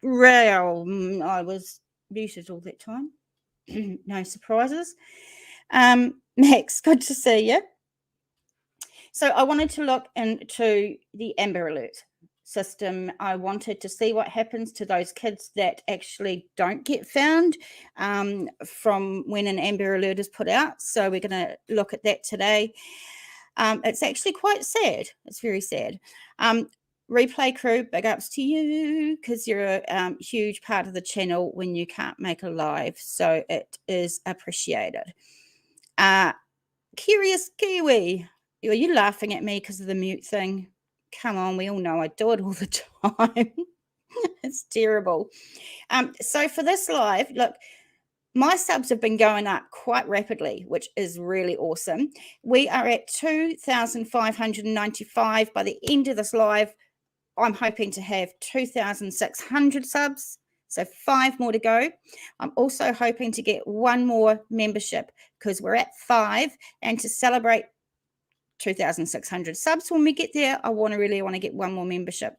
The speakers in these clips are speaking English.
Well, I was muted all that time. No surprises. Max, good to see you. So I wanted to look into the Amber Alert system. I wanted to see what happens to those kids that actually don't get found from when an Amber Alert is put out. So we're going to look at that today. It's actually quite sad. It's very sad. Replay crew, big ups to you because you're a huge part of the channel when you can't make a live. So it is appreciated. Curious Kiwi, are you laughing at me because of the mute thing? Come on, we all know I do it all the time. It's terrible. So for this live, look, my subs have been going up quite rapidly, which is really awesome. We are at 2,595 by the end of this live. I'm hoping to have 2,600 subs, so 5 more to go. I'm also hoping to get 1 more membership because we're at 5, and to celebrate 2,600 subs when we get there, I really want to get 1 more membership.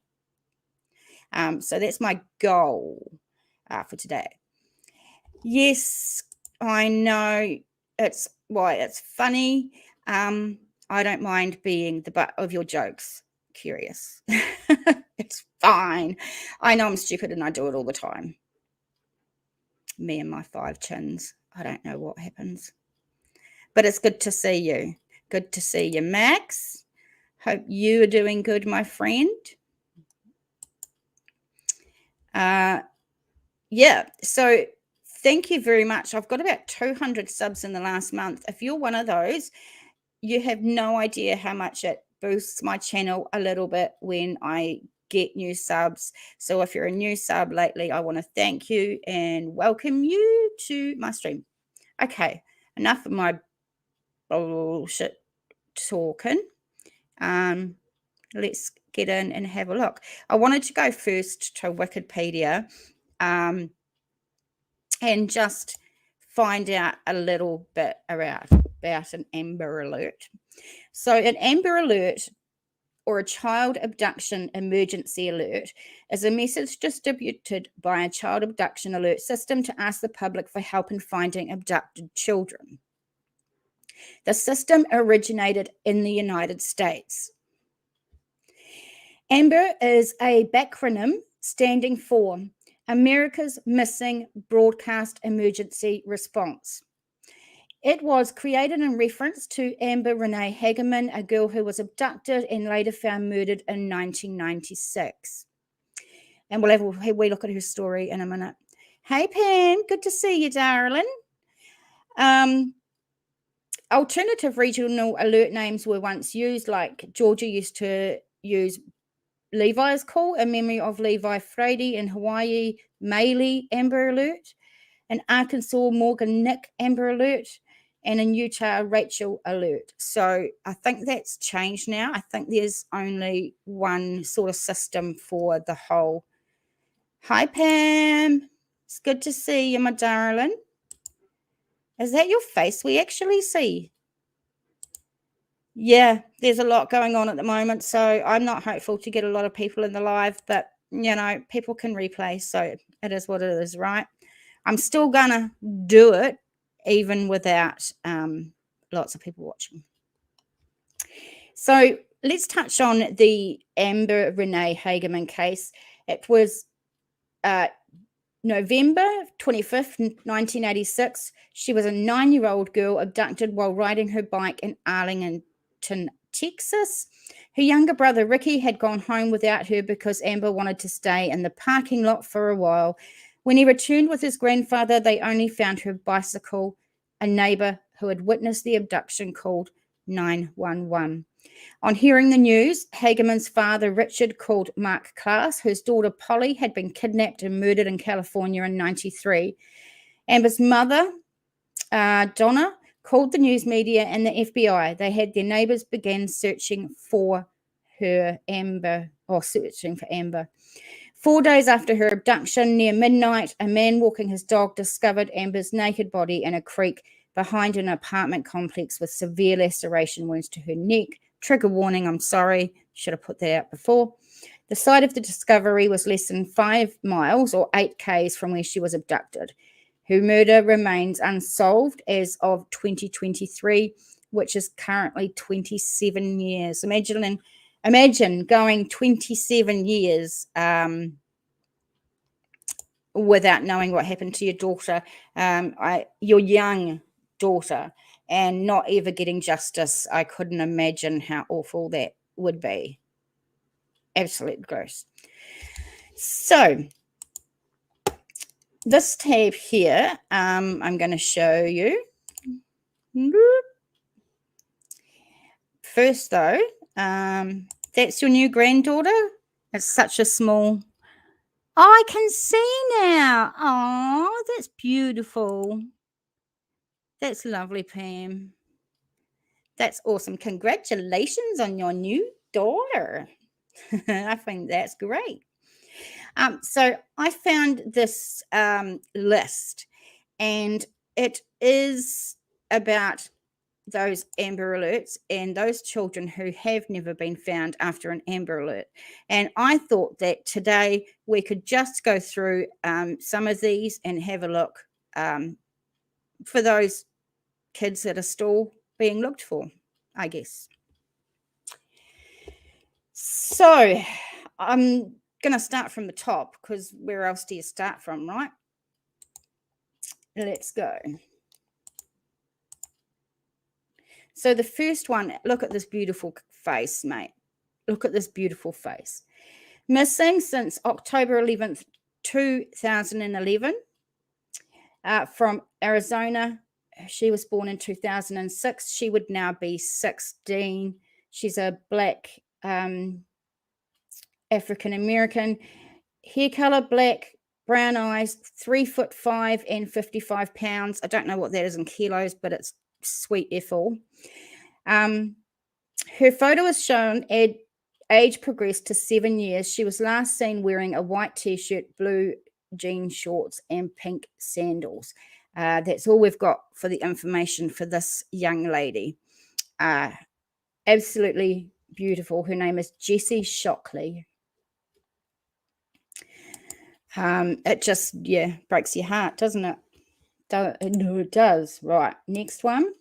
So that's my goal for today. Yes, I know it's funny. I don't mind being the butt of your jokes. Curious. It's fine. I know I'm stupid and I do it all the time. Me and my 5 chins. I don't know what happens. But it's good to see you. Good to see you, Max. Hope you are doing good, my friend. Yeah, so thank you very much. I've got about 200 subs in the last month. If you're one of those, you have no idea how much it boosts my channel a little bit when I get new subs. So if you're a new sub lately, I want to thank you and welcome you to my stream. Okay, enough of my bullshit talking. Let's get in and have a look. I wanted to go first to Wikipedia and just find out a little bit about an Amber Alert. So an Amber Alert, or a child abduction emergency alert, is a message distributed by a child abduction alert system to ask the public for help in finding abducted children. The system originated in the United States. AMBER is a backronym standing for America's Missing Broadcast Emergency Response. It was created in reference to Amber Renee Hageman, a girl who was abducted and later found murdered in 1996. And we'll have a wee look at her story in a minute. Hey, Pam, good to see you, darling. Alternative regional alert names were once used, like Georgia used to use Levi's Call in memory of Levi Frady. In Hawaii, Maylee Amber Alert. In Arkansas, Morgan Nick Amber Alert. And in Utah, Rachel Alert. So I think that's changed now. I think there's only one sort of system for the whole. Hi, Pam. It's good to see you, my darling. Is that your face we actually see? Yeah, there's a lot going on at the moment, so I'm not hopeful to get a lot of people in the live, but, you know, people can replay, so it is what it is, right? I'm still going to do it, even without lots of people watching. So let's touch on the Amber Renee Hageman case. It was November 25th, 1986. She was a 9-year-old girl abducted while riding her bike in Arlington, Texas. Her younger brother, Ricky, had gone home without her because Amber wanted to stay in the parking lot for a while. When he returned with his grandfather, they only found her bicycle. A neighbor who had witnessed the abduction called 911. On hearing the news, Hageman's father, Richard, called Mark Klaas, whose daughter, Polly, had been kidnapped and murdered in California in 1993. Amber's mother, Donna, called the news media and the FBI. They had their neighbors begin searching for Amber. 4 days after her abduction, near midnight, a man walking his dog discovered Amber's naked body in a creek behind an apartment complex with severe laceration wounds to her neck. Trigger warning, I'm sorry. Should have put that out before. The site of the discovery was less than 5 miles or 8 k's from where she was abducted. Her murder remains unsolved as of 2023, which is currently 27 years. Imagine going 27 years without knowing what happened to your daughter, your young daughter, and not ever getting justice. I couldn't imagine how awful that would be. Absolute gross. So this tab here, I'm going to show you. First, though, that's your new granddaughter. It's such a small. Oh, I can see now. Oh, that's beautiful. That's lovely, Pam. That's awesome. Congratulations on your new daughter. I think that's great. So I found this list, and it is about those Amber Alerts and those children who have never been found after an Amber Alert. And I thought that today we could just go through some of these and have a look for those kids that are still being looked for, I guess. So I'm going to start from the top, because where else do you start from, right? Let's go. So the first one, look at this beautiful face, mate. Look at this beautiful face. Missing since October 11th, 2011, from Arizona. She was born in 2006. She would now be 16. She's a black African-American. Hair color, black, brown eyes, 3'5" and 55 pounds. I don't know what that is in kilos, but it's sweet F all. Her photo is shown at age progressed to 7 years. She was last seen wearing a white t-shirt, blue jean shorts, and pink sandals. That's all we've got for the information for this young lady. Absolutely beautiful. Her name is Jessie Shockley. It just, breaks your heart, doesn't it? No, it does. Right, next one.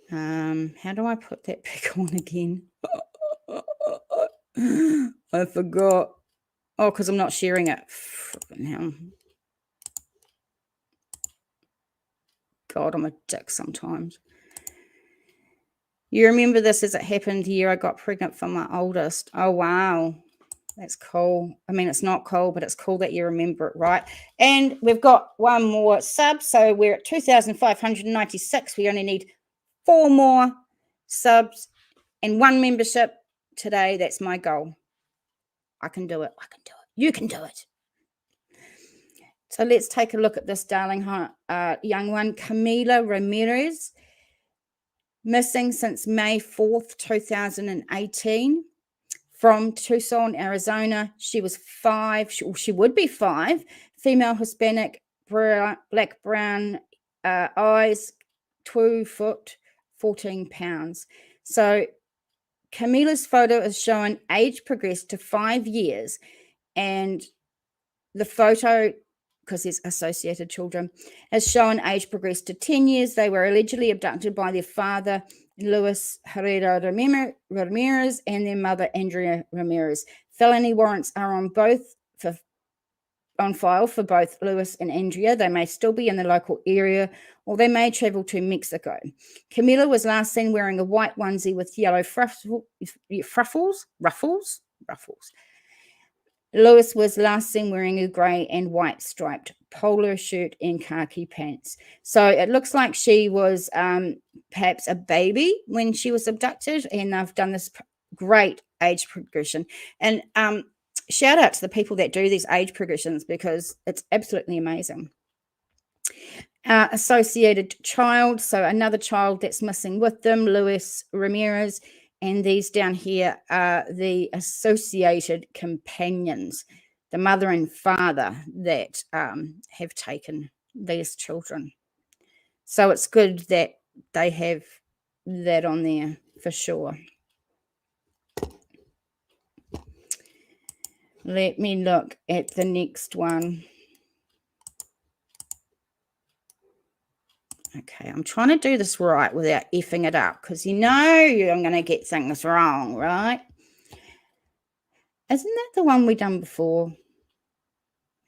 How do I put that back on again? I forgot. Oh, because I'm not sharing it. Now, God, I'm a dick sometimes. You remember this as it happened the year I got pregnant for my oldest. Oh, wow. That's cool. I mean, it's not cool, but it's cool that you remember it, right? And we've got one more sub. So we're at 2,596. We only need 4 more subs and 1 membership today. That's my goal. I can do it. I can do it. You can do it. So let's take a look at this darling young one, Camila Ramirez, missing since May 4th, 2018, from Tucson, Arizona. She was 5, she would be 5, female, Hispanic, black, brown eyes, 2 foot, 14 pounds. So Camila's photo is showing age progressed to 5 years, and the photo, because there's associated children, has shown age progressed to 10 years. They were allegedly abducted by their father, Luis Herrera Ramirez, and their mother, Andrea Ramirez. Felony warrants are on file for both Luis and Andrea. They may still be in the local area, or they may travel to Mexico. Camila was last seen wearing a white onesie with yellow ruffles. Luis was last seen wearing a grey and white striped polo shirt and khaki pants. So it looks like she was perhaps a baby when she was abducted, and they've done this great age progression. And shout out to the people that do these age progressions, because it's absolutely amazing. Associated child, so another child that's missing with them, Luis Ramirez. And these down here are the associated companions, the mother and father that have taken these children. So it's good that they have that on there for sure. Let me look at the next one. Okay, I'm trying to do this right without effing it up because you know I'm going to get things wrong, right? Isn't that the one we done before?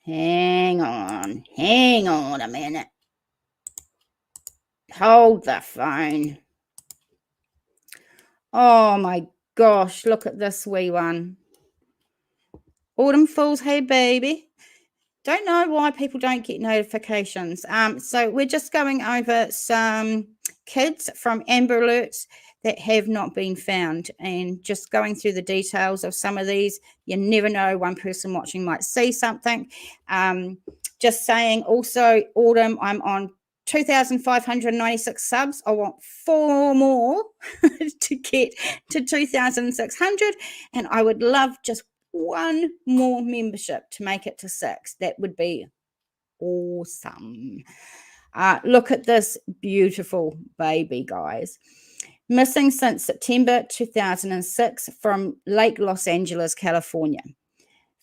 Hang on a minute. Hold the phone. Oh my gosh, look at this wee one. Autumn Falls, hey baby. Don't know why people don't get notifications. So we're just going over some kids from Amber Alerts that have not been found and just going through the details of some of these. You never know, one person watching might see something. Just saying also, Autumn, I'm on 2,596 subs. I want 4 more to get to 2,600, and I would love just one more membership to make it to 6. That would be awesome. Look at this beautiful baby, guys. Missing since September 2006 from Lake Los Angeles, California.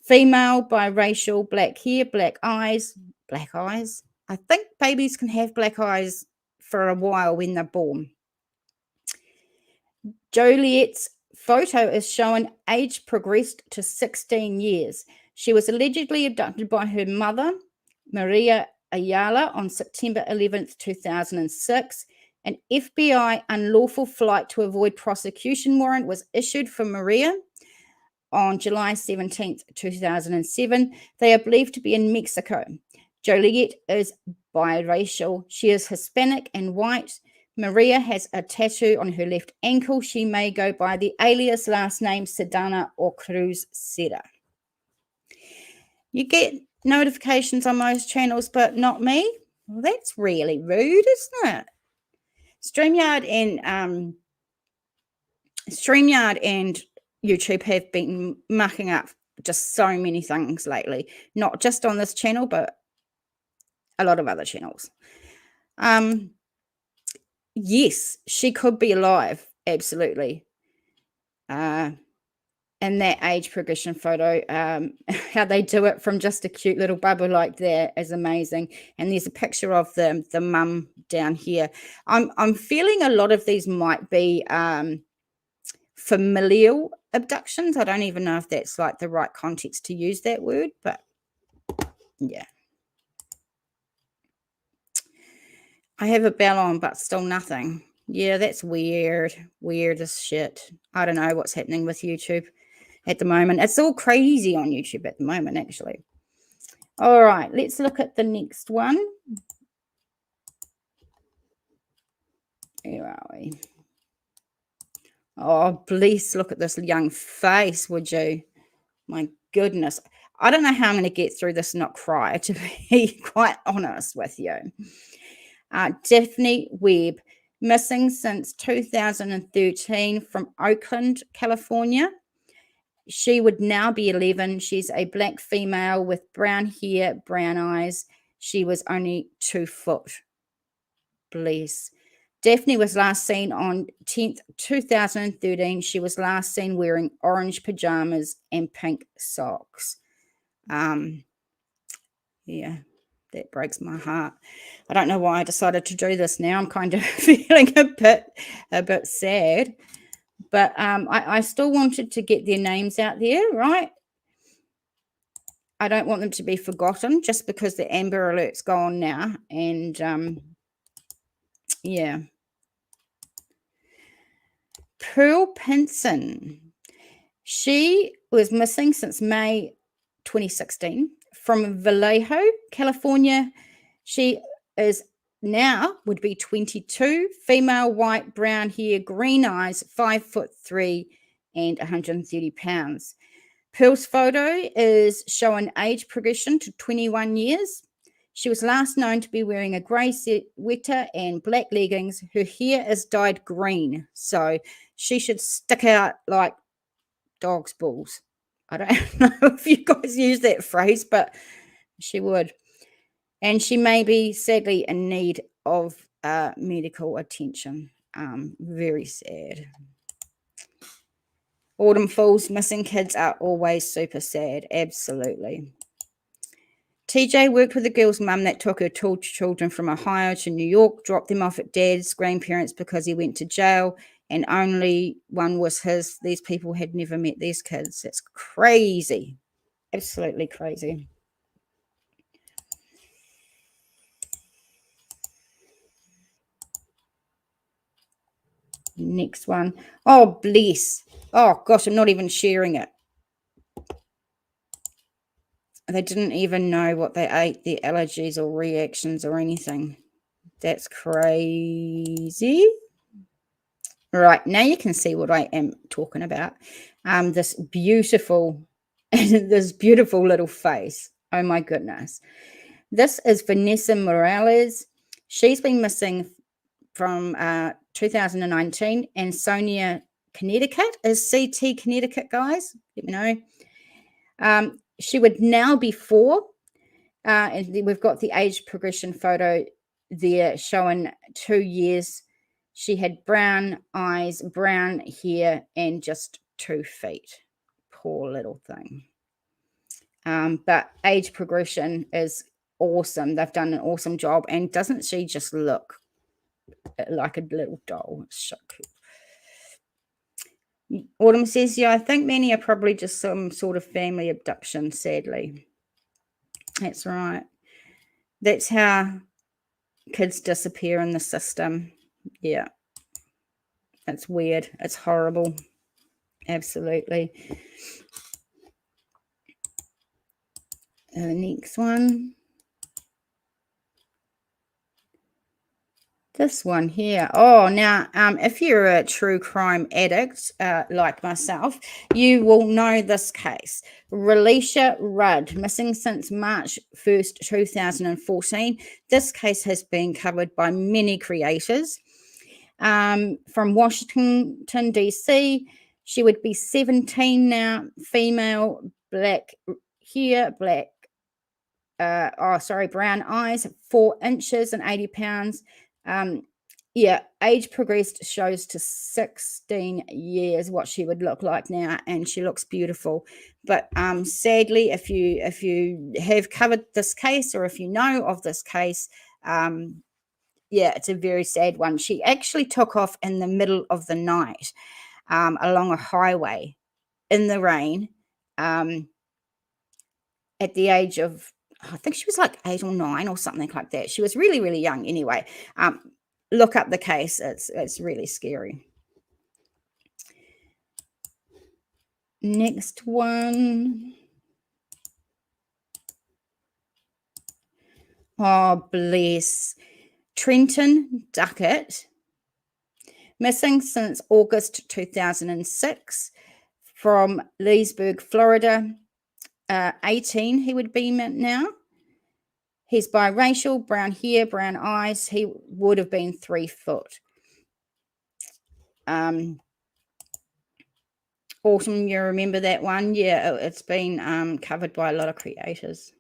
Female, biracial, black hair, black eyes. Black eyes? I think babies can have black eyes for a while when they're born. Joliet's photo is showing age progressed to 16 years. She was allegedly abducted by her mother, Maria Ayala, on September 11th, 2006. An FBI unlawful flight to avoid prosecution warrant was issued for Maria on July 17th, 2007. They are believed to be in Mexico. Joliet is biracial. She is Hispanic and white. Maria has a tattoo on her left ankle. She may go by the alias last name Sedana or Cruz Seda. You get notifications on most channels, but not me? Well, that's really rude, isn't it? StreamYard and YouTube have been mucking up just so many things lately, not just on this channel, but a lot of other channels. Yes, she could be alive, absolutely. And that age progression photo, how they do it from just a cute little bubble like that is amazing. And there's a picture of the mum down here. I'm feeling a lot of these might be familial abductions. I don't even know if that's like the right context to use that word, but yeah. I have a bell on, but still nothing. Yeah, that's weird. Weird as shit. I don't know what's happening with YouTube at the moment. It's all crazy on YouTube at the moment, actually. All right, let's look at the next one. Where are we? Oh, please look at this young face, would you? My goodness. I don't know how I'm going to get through this and not cry, to be quite honest with you. Daphne Webb, missing since 2013 from Oakland, California. She would now be 11. She's a black female with brown hair, brown eyes. She was only 2 foot. Bless. Daphne was last seen on 10th, 2013. She was last seen wearing orange pajamas and pink socks. Yeah, that breaks my heart. I don't know why I decided to do this now. I'm kind of feeling a bit sad. But I still wanted to get their names out there, right? I don't want them to be forgotten just because the Amber Alert's gone now. And, yeah. Pearl Pinson. She was missing since May 2016 from Vallejo, California. She is now would be 22, female, white, brown hair, green eyes, 5'3" and 130 pounds. Pearl's photo is showing age progression to 21 years. She was last known to be wearing a grey sweater and black leggings. Her hair is dyed green, so she should stick out like dog's balls. I don't know if you guys use that phrase, but she would. And she may be sadly in need of medical attention. Very sad. Autumn Falls missing kids are always super sad. Absolutely. TJ worked with a girl's mum that took her two children from Ohio to New York, dropped them off at dad's grandparents because he went to jail, and only one was his. These people had never met these kids. That's crazy. Absolutely crazy. Next one. Oh, bless. Oh, gosh, I'm not even sharing it. They didn't even know what they ate, their allergies or reactions or anything. That's crazy. Right, now you can see what I am talking about. This beautiful, this beautiful little face. Oh my goodness. This is Vanessa Morales. She's been missing from 2019, and Sonia Connecticut is CT Connecticut, guys. Let me know. She would now be 4. And we've got the age progression photo there showing 2 years. She had brown eyes, brown hair, and just 2 feet. Poor little thing. But age progression is awesome. They've done an awesome job. And doesn't she just look like a little doll? It's so cute. Autumn says, yeah, I think many are probably just some sort of family abduction, sadly. That's right. That's how kids disappear in the system. Yeah. It's weird. It's horrible. Absolutely. The next one. This one here. Oh, now, if you're a true crime addict like myself, you will know this case. Relisha Rudd, missing since March 1st, 2014. This case has been covered by many creators. From Washington, D.C., she would be 17 now, female, black hair, brown eyes, 4 inches and 80 pounds. Age progressed shows to 16 years what she would look like now, and she looks beautiful. But sadly, if you have covered this case, or if you know of this case, it's a very sad one. She actually took off in the middle of the night along a highway in the rain at the age of, I think she was like 8 or 9 or something like that. She was really, really young anyway. Look up the case. It's really scary. Next one. Oh, bless. Trenton Duckett, missing since August 2006 from Leesburg, Florida. 18 he would be now. He's biracial, brown hair, brown eyes. He would have been 3 foot. Autumn, you remember that one? Yeah, it's been covered by a lot of creators.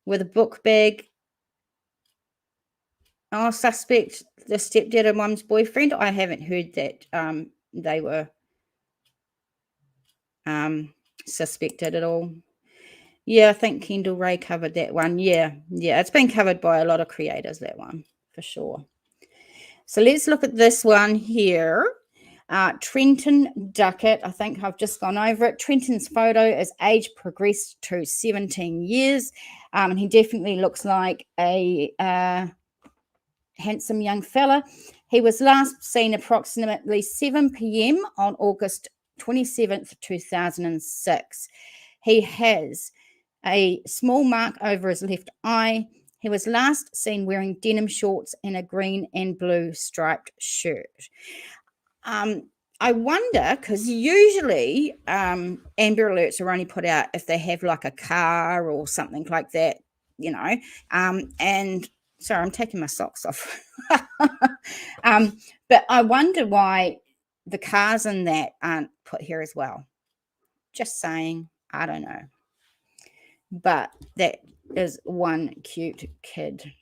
With a book bag. Oh, suspect, the stepdad of mum's boyfriend. I haven't heard that they were suspected at all. Yeah, I think Kendall Ray covered that one. Yeah, it's been covered by a lot of creators, that one, for sure. So let's look at this one here. Trenton Duckett, I think I've just gone over it. Trenton's photo is age progressed to 17 years. And he definitely looks like a handsome young fella. He was last seen approximately 7 p.m. on August 27th, 2006. He has a small mark over his left eye. He was last seen wearing denim shorts and a green and blue striped shirt. I wonder, because usually Amber Alerts are only put out if they have like a car or something like that, and sorry, I'm taking my socks off. But I wonder why the cars in that aren't put here as well. Just saying, I don't know. But that is one cute kid.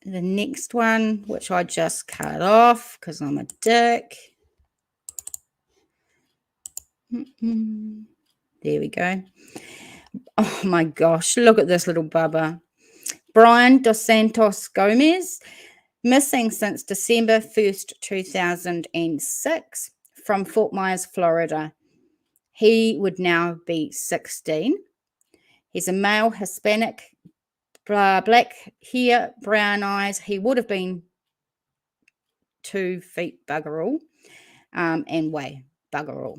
the next one, which I just cut off because I'm a dick. There we go. Oh my gosh, look at this little bubba. Brian Dos Santos Gomez, missing since December 1st, 2006 from Fort Myers, Florida. He would now be 16. He's a male, Hispanic, black hair, brown eyes. He would have been 2 feet bugger all and weigh bugger all.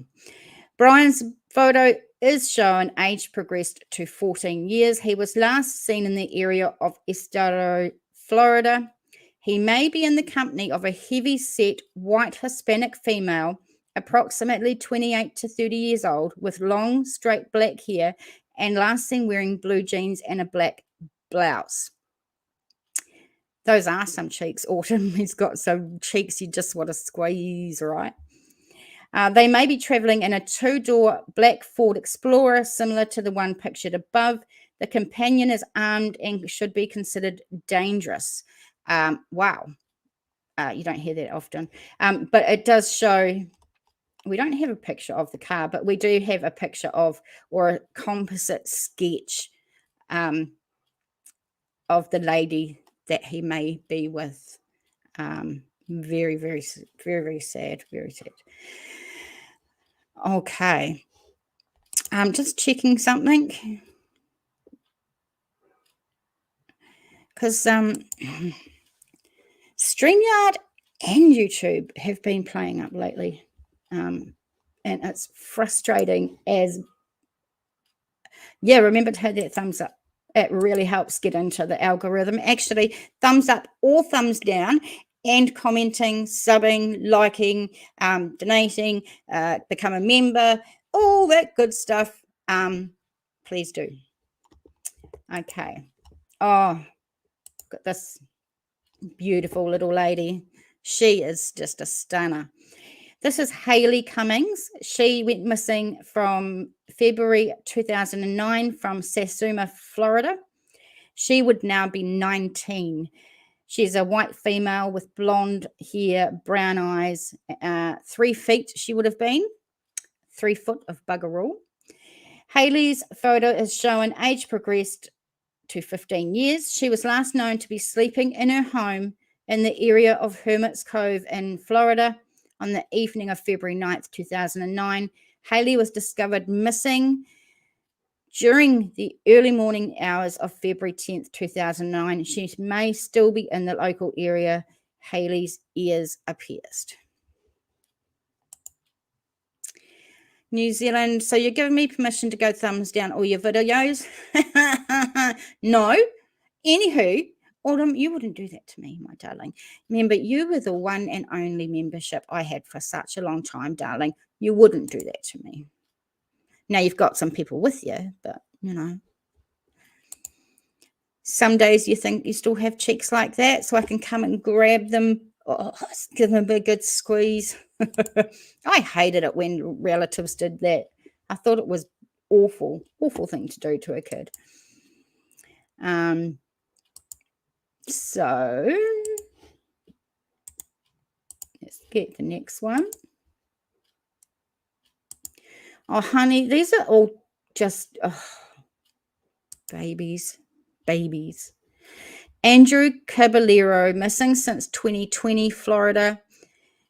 Brian's photo is shown age progressed to 14 years. He was last seen in the area of Estero, Florida. He may be in the company of a heavy-set white Hispanic female, approximately 28 to 30 years old, with long, straight black hair, and last seen wearing blue jeans and a black blouse. Those are some cheeks, Autumn. He's got some cheeks you just want to squeeze, right? They may be traveling in a 2-door black Ford Explorer, similar to the one pictured above. The companion is armed and should be considered dangerous. Wow. You don't hear that often. But it does show, we don't have a picture of the car, but we do have a picture of, or a composite sketch of the lady that he may be with. Very, very, very, very sad. Very sad. Okay. I'm just checking something. Because StreamYard and YouTube have been playing up lately. And it's frustrating as... Yeah, remember to hit that thumbs up. It really helps get into the algorithm. Actually, thumbs up or thumbs down, and commenting, subbing, liking, donating, become a member, all that good stuff. Please do. Okay. Oh, got this beautiful little lady. She is just a stunner. This is Haley Cummings. She went missing from February 2009 from Satsuma, Florida. She would now be 19. She's a white female with blonde hair, brown eyes, 3 feet she would have been, 3 foot of bugger all. Haley's photo is showing age progressed to 15 years. She was last known to be sleeping in her home in the area of Hermit's Cove in Florida on the evening of February 9th, 2009. Haley was discovered missing during the early morning hours of February 10th, 2009. She may still be in the local area. Haley's ears are pierced. New Zealand, so you're giving me permission to go thumbs down all your videos? No. Anywho, Autumn, you wouldn't do that to me, my darling. Remember, you were the one and only membership I had for such a long time, darling. You wouldn't do that to me. Now you've got some people with you, but, you know. Some days you think you still have cheeks like that, so I can come and grab them. Oh, give them a good squeeze. I hated it when relatives did that. I thought it was awful thing to do to a kid. So let's get the next one. Oh, honey, these are all just babies. Andrew Caballero, missing since 2020, Florida.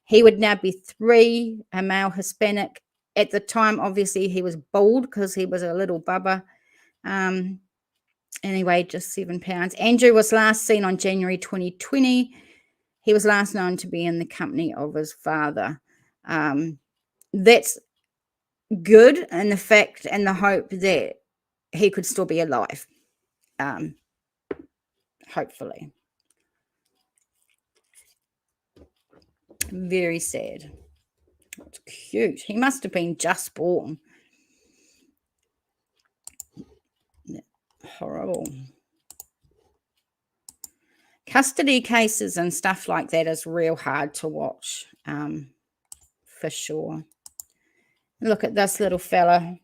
He would now be 3, a male Hispanic. At the time, obviously, he was bald because he was a little bubba. Anyway, just 7 pounds. Andrew was last seen on January 2020. He was last known to be in the company of his father. That's good in the fact and the hope that he could still be alive. Hopefully. Very sad. It's cute. He must have been just born. Horrible. Custody cases and stuff like that is real hard to watch, for sure. Look at this little fella.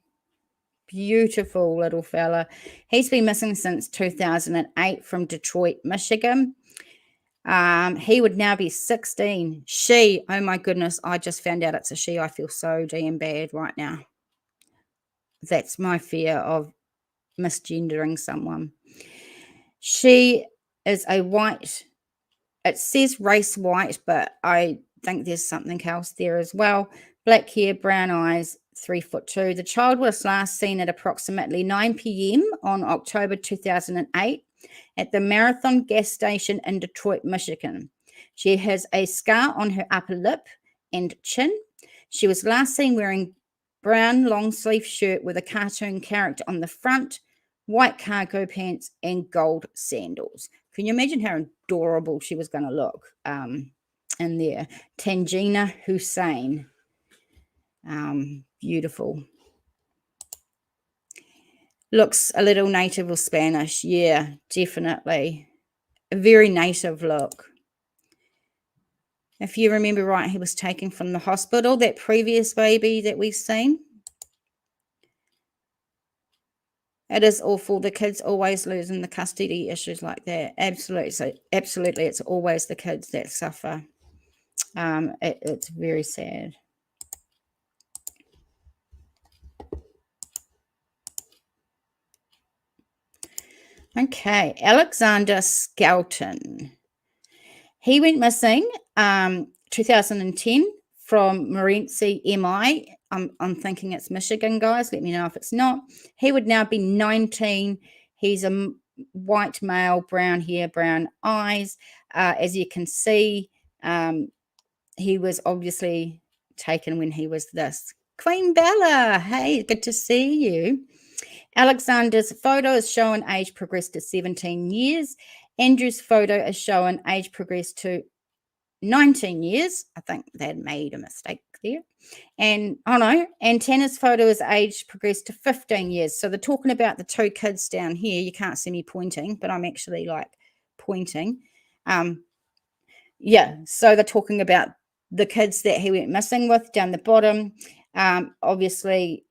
Beautiful little fella. He's been missing since 2008 from Detroit, Michigan. He would now be 16. She, oh my goodness, I just found out it's a she. I feel so damn bad right now. That's my fear of misgendering someone. She is a white, it says race white, but I think there's something else there as well. Black hair, brown eyes, 3'2". The child was last seen at approximately 9 p.m. on October 2008 at the Marathon gas station in Detroit, Michigan. She has a scar on her upper lip and chin. She was last seen wearing brown long sleeve shirt with a cartoon character on the front, white cargo pants, and gold sandals. Can you imagine how adorable she was going to look in there? Tangina Hussein. Beautiful. Looks a little native or Spanish. Yeah, definitely. A very native look. If you remember right, he was taken from the hospital, that previous baby that we've seen. It is awful. The kids always losing the custody issues like that. Absolutely. So absolutely, it's always the kids that suffer. It's very sad. Okay, Alexander Skelton. He went missing 2010 from Morenci, MI. I'm thinking it's Michigan, guys. Let me know if it's not. He would now be 19. He's a white male, brown hair, brown eyes. As you can see, he was obviously taken when he was this. Queen Bella, hey, good to see you. Alexander's photo is showing age progressed to 17 years. Andrew's photo is showing age progressed to 19 years. I think they made a mistake there. And and Tanner's photo is age progressed to 15 years. So they're talking about the two kids down here. You can't see me pointing, but I'm actually like pointing. Yeah, so they're talking about the kids that he went missing with down the bottom. Obviously,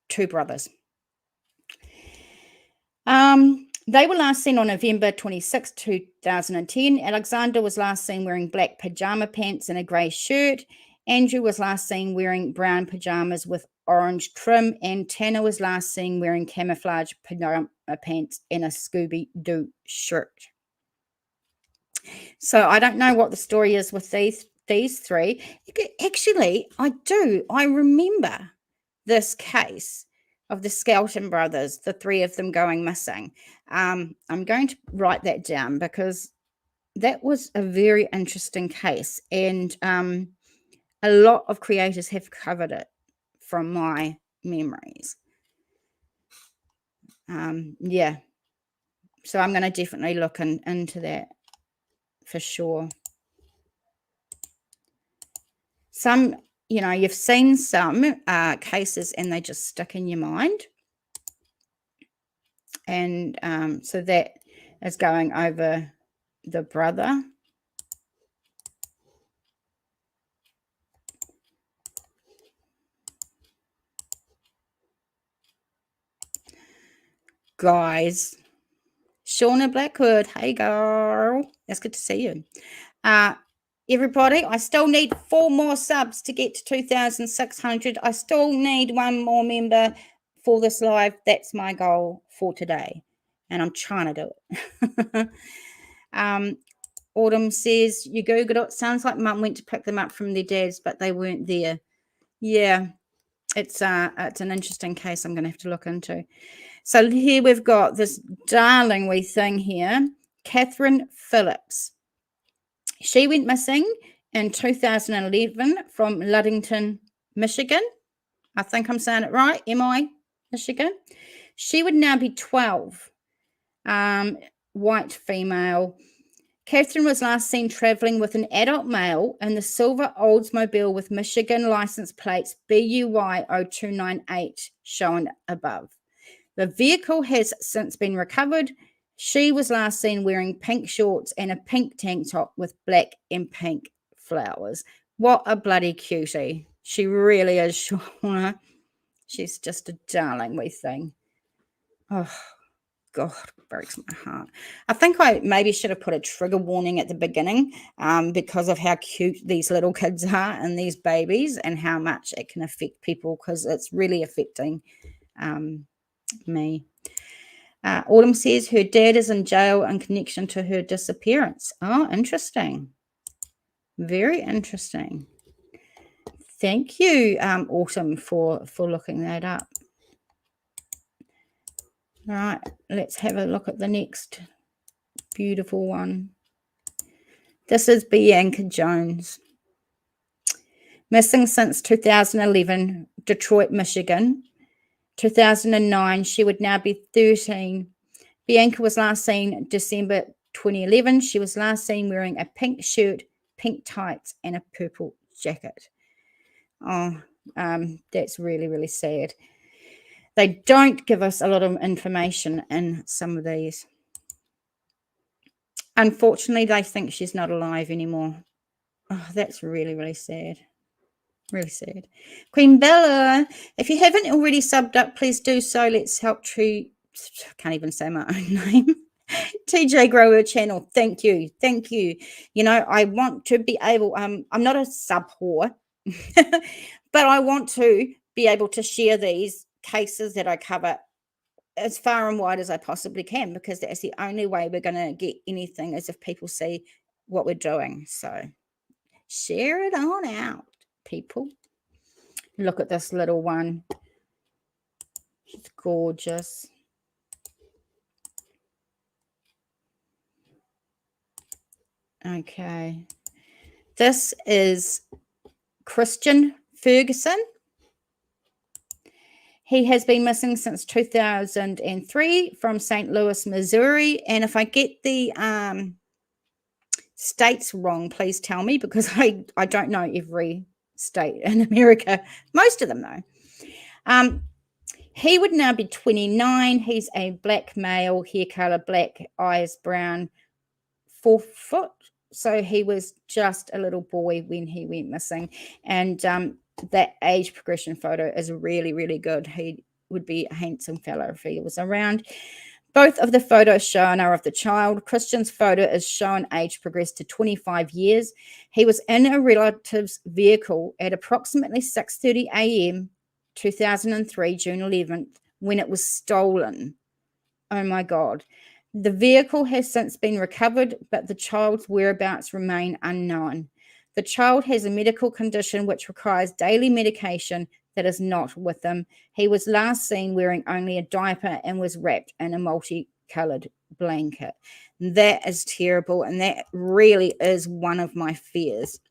two brothers. They were last seen on November 26, 2010. Alexander was last seen wearing black pajama pants and a grey shirt. Andrew was last seen wearing brown pajamas with orange trim. And Tanner was last seen wearing camouflage pajama pants and a Scooby-Doo shirt. So I don't know what the story is with these three. Actually, I do. I remember this case of the Skelton brothers, the three of them going missing. I'm going to write that down because that was a very interesting case, and a lot of creators have covered it from my memories. Yeah. So I'm going to definitely look into that for sure. Some, you've seen some cases and they just stick in your mind. And so that is going over the brother. Guys, Shauna Blackwood, hey girl, that's good to see you. Everybody, I still need 4 more subs to get to 2,600. I still need 1 more member for this live. That's my goal for today, and I'm trying to do it. Autumn says, you googled it. Sounds like mum went to pick them up from their dads, but they weren't there. Yeah, it's an interesting case I'm going to have to look into. So here we've got this darling wee thing here, Catherine Phillips. She went missing in 2011 from Ludington, Michigan. I think I'm saying it right, MI, Michigan. She would now be 12, white female. Catherine was last seen traveling with an adult male in the silver Oldsmobile with Michigan license plates BUY 0298 shown above. The vehicle has since been recovered. She was last seen wearing pink shorts and a pink tank top with black and pink flowers. What a bloody cutie. She really is, Shauna. She's just a darling wee thing. Oh, God, breaks my heart. I think I maybe should have put a trigger warning at the beginning because of how cute these little kids are and these babies and how much it can affect people, because it's really affecting me. Autumn says her dad is in jail in connection to her disappearance. Oh, interesting. Very interesting. Thank you, Autumn, for looking that up. All right, let's have a look at the next beautiful one. This is Bianca Jones. Missing since 2011, Detroit, Michigan. 2009, she would now be 13. Bianca was last seen December 2011. She was last seen wearing a pink shirt, pink tights, and a purple jacket. Oh, that's really, really sad. They don't give us a lot of information in some of these. Unfortunately, they think she's not alive anymore. Oh, that's really, really sad. Really sad. Queen Bella, if you haven't already subbed up, please do so. Let's help can't even say my own name. TJ grow her channel. Thank you. Thank you. You know, I want to be able, I'm not a sub whore, but I want to be able to share these cases that I cover as far and wide as I possibly can, because that's the only way we're going to get anything, is if people see what we're doing. So share it on out, people. Look at this little one. She's gorgeous. Okay. This is Christian Ferguson. He has been missing since 2003 from St. Louis, Missouri. And if I get the states wrong, please tell me, because I don't know every state in America. Most of them, though. He would now be 29. He's a black male, hair color black, eyes brown, 4 foot. So he was just a little boy when he went missing. And that age progression photo is really, really good. He would be a handsome fellow if he was around. Both of the photos shown are of the child. Christian's photo is shown age progressed to 25 years. He was in a relative's vehicle at approximately 6:30 a.m. 2003, June 11th, when it was stolen. Oh my God. The vehicle has since been recovered, but the child's whereabouts remain unknown. The child has a medical condition which requires daily medication that is not with him. He was last seen wearing only a diaper and was wrapped in a multicolored blanket. That is terrible, and that really is one of my fears.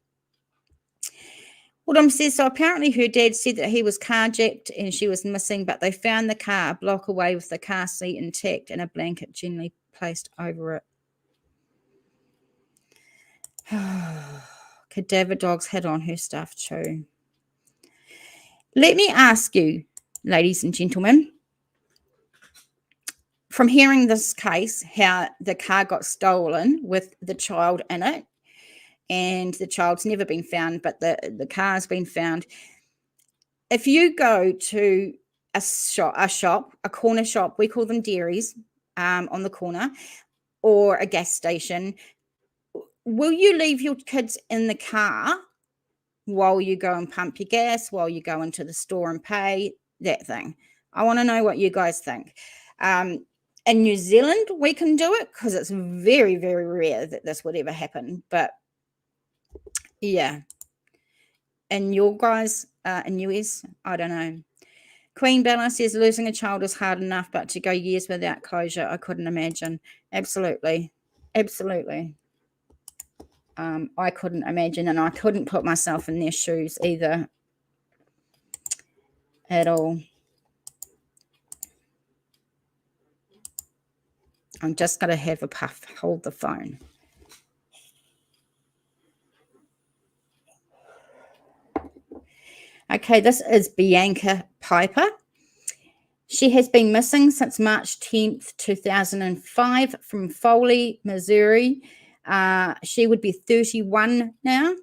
Autumn says, so apparently her dad said that he was carjacked and she was missing, but they found the car a block away with the car seat intact and a blanket gently placed over it. Cadaver dogs had on her stuff too. Let me ask you, ladies and gentlemen, from hearing this case, how the car got stolen with the child in it, and the child's never been found, but the car's been found. If you go to a shop, a corner shop, we call them dairies, on the corner, or a gas station, will you leave your kids in the car while you go and pump your gas, while you go into the store and pay, that thing? I want to know what you guys think. In New Zealand, we can do it because it's very, very rare that this would ever happen. But yeah, in your guys, in US, I don't know. Queen Bella says losing a child is hard enough, but to go years without closure, I couldn't imagine. Absolutely. Absolutely. I couldn't imagine, and I couldn't put myself in their shoes either at all. I'm just going to have a puff. Hold the phone. Okay, this is Bianca Piper. She has been missing since March 10th, 2005 from Foley, Missouri. She would be 31 now.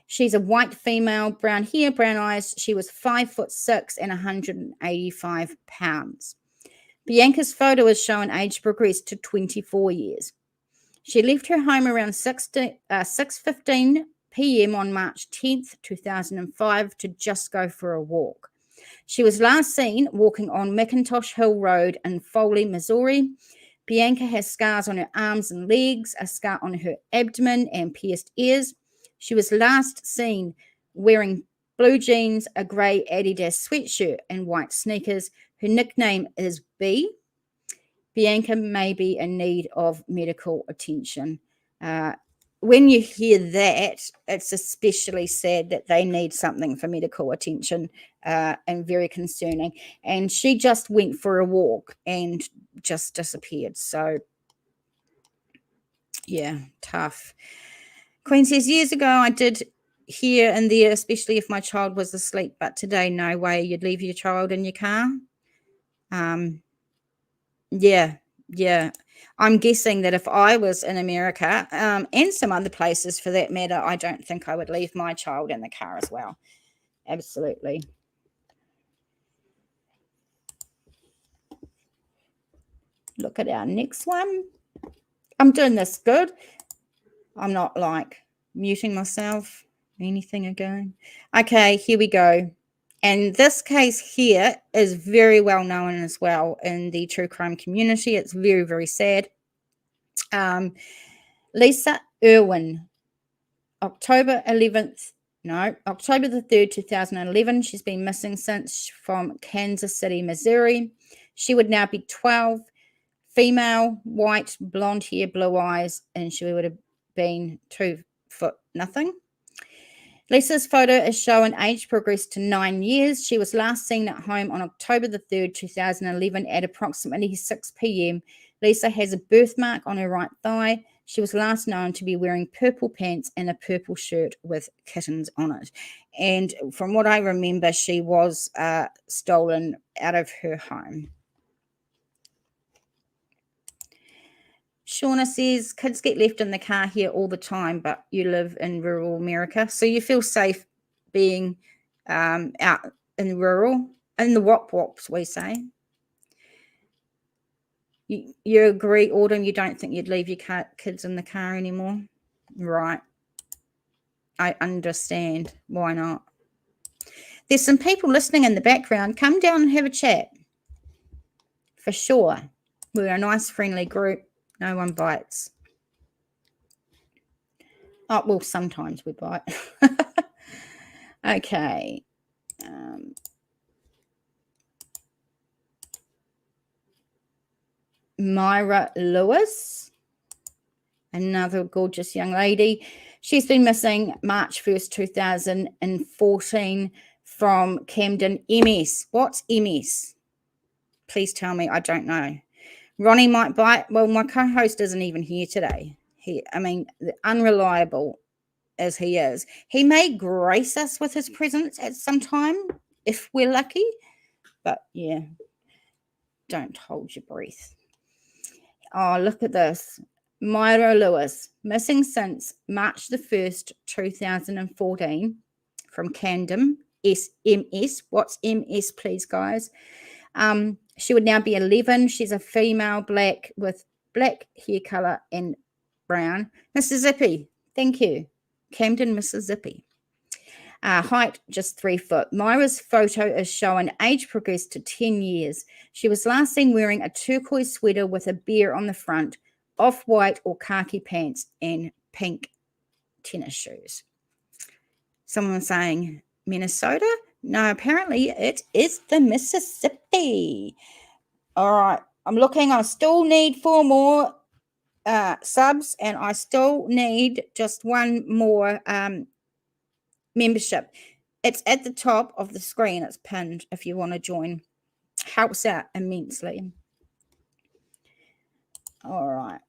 She's a white female, brown hair, brown eyes. She was 5'6" and 185 pounds. Bianca's photo is showing age progressed to 24 years. She left her home around 6:15 p.m. on March 10th, 2005 to just go for a walk. She was last seen walking on McIntosh Hill Road in Foley, Missouri. Bianca has scars on her arms and legs, a scar on her abdomen, and pierced ears. She was last seen wearing blue jeans, a grey Adidas sweatshirt, and white sneakers. Her nickname is B. Bianca may be in need of medical attention. When you hear that, it's especially sad that they need something for medical attention, and very concerning. And she just went for a walk and just disappeared. So, yeah, tough. Queen says, years ago, I did here and there, especially if my child was asleep. But today, no way you'd leave your child in your car. Yeah. I'm guessing that if I was in America, and some other places for that matter, I don't think I would leave my child in the car as well. Absolutely. Look at our next one. I'm doing this good. I'm not like muting myself, anything again. Okay, here we go. And this case here is very well known as well in the true crime community. It's very, very sad. Lisa Irwin, October the 3rd, 2011. She's been missing since, from Kansas City, Missouri. She would now be 12, female, white, blonde hair, blue eyes, and she would have been 2 foot nothing. Lisa's photo is showing age progressed to 9 years. She was last seen at home on October the 3rd, 2011 at approximately 6 p.m. Lisa has a birthmark on her right thigh. She was last known to be wearing purple pants and a purple shirt with kittens on it. And from what I remember, she was stolen out of her home. Shauna says, kids get left in the car here all the time, but you live in rural America, so you feel safe being out in rural, in the wop-wops, we say. You agree, Autumn, you don't think you'd leave your kids in the car anymore? Right. I understand. Why not? There's some people listening in the background. Come down and have a chat. For sure. We're a nice, friendly group. No one bites. Oh, well, sometimes we bite. Okay. Myra Lewis, another gorgeous young lady. She's been missing March 1st, 2014 from Camden, MS. What's MS? Please tell me. I don't know. Ronnie might bite. Well, my co-host isn't even here today. Unreliable as he is, he may grace us with his presence at some time if we're lucky. But yeah, don't hold your breath. Oh, look at this. Myra Lewis, missing since March the 1st, 2014 from Camden, SMS. What's MS, please, guys? She would now be 11. She's a female, black, with black hair color and brown. Mississippi. Thank you. Camden, Mississippi. Height, just 3 foot. Myra's photo is showing age progressed to 10 years. She was last seen wearing a turquoise sweater with a bear on the front, off-white or khaki pants, and pink tennis shoes. Someone saying Minnesota? No, apparently it is the Mississippi. All right, I'm looking. I still need 4 more subs, and I still need just 1 more membership. It's at the top of the screen. It's pinned if you want to join. Helps out immensely. All right.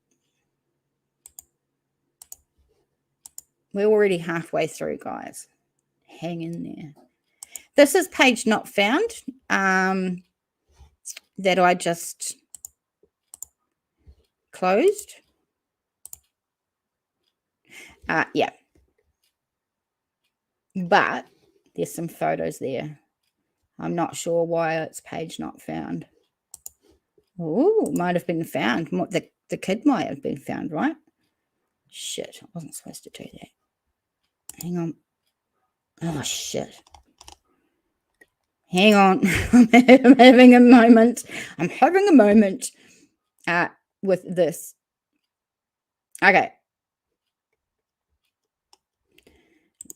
We're already halfway through, guys. Hang in there. This is page not found that I just closed. Yeah. But there's some photos there. I'm not sure why it's page not found. Oh, might have been found. The kid might have been found, right? Shit, I wasn't supposed to do that. Hang on. Oh, shit. Hang on. I'm having a moment. I'm having a moment with this. Okay.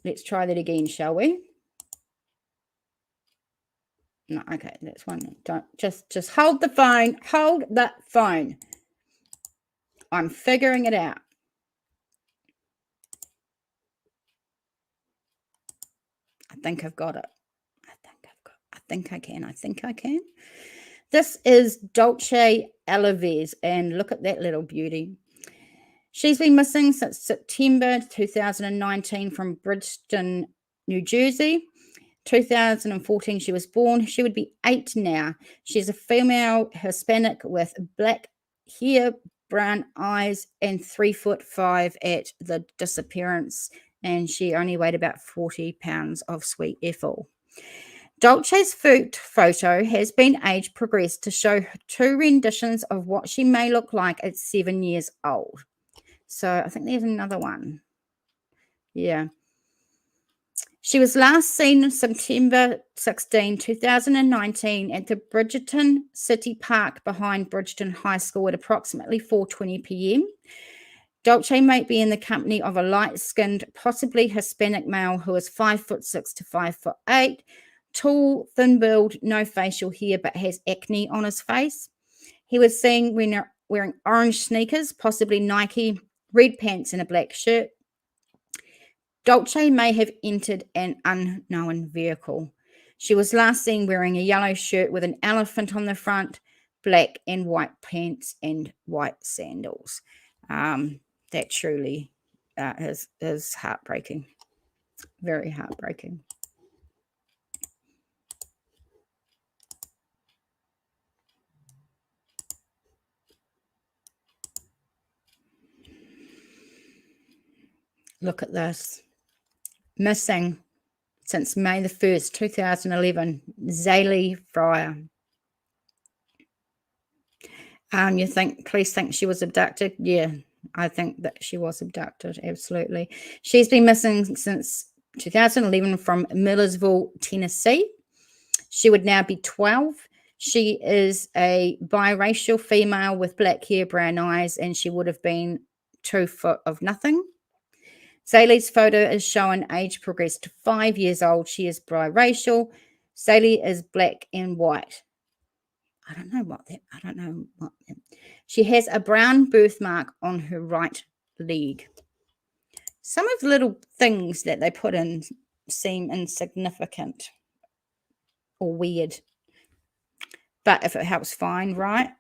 Let's try that again, shall we? No, okay, that's one. Don't just hold the phone. Hold that phone. I'm figuring it out. I think I've got it. I think I can. This is Dolce Alaves, and look at that little beauty. She's been missing since September 2019 from Bridgeton, New Jersey. 2014 she was born. She would be 8 now. She's a female Hispanic with black hair, brown eyes, and 3'5" at the disappearance, and she only weighed about 40 pounds of sweet effort. Dolce's photo has been age progressed to show 2 renditions of what she may look like at 7 years old. So I think there's another one. Yeah. She was last seen September 16, 2019 at the Bridgeton City Park behind Bridgeton High School at approximately 4:20 p.m. Dolce might be in the company of a light-skinned, possibly Hispanic male who is 5'6" to 5'8", tall, thin-build, no facial hair, but has acne on his face. He was seen wearing orange sneakers, possibly Nike, red pants, and a black shirt. Dolce may have entered an unknown vehicle. She was last seen wearing a yellow shirt with an elephant on the front, black and white pants, and white sandals. That truly is heartbreaking. Very heartbreaking. Look at this. Missing since May the 1st, 2011, Zaylee Fryer. You think police think she was abducted? Yeah, I think that she was abducted. Absolutely. She's been missing since 2011 from Millersville, Tennessee. She would now be 12. She is a biracial female with black hair, brown eyes, and she would have been 2 foot of nothing. Zaylee's photo is showing age progressed to 5 years old. She is biracial. Zaylee is black and white. I don't know what. She has a brown birthmark on her right leg. Some of the little things that they put in seem insignificant or weird. But if it helps, fine, right?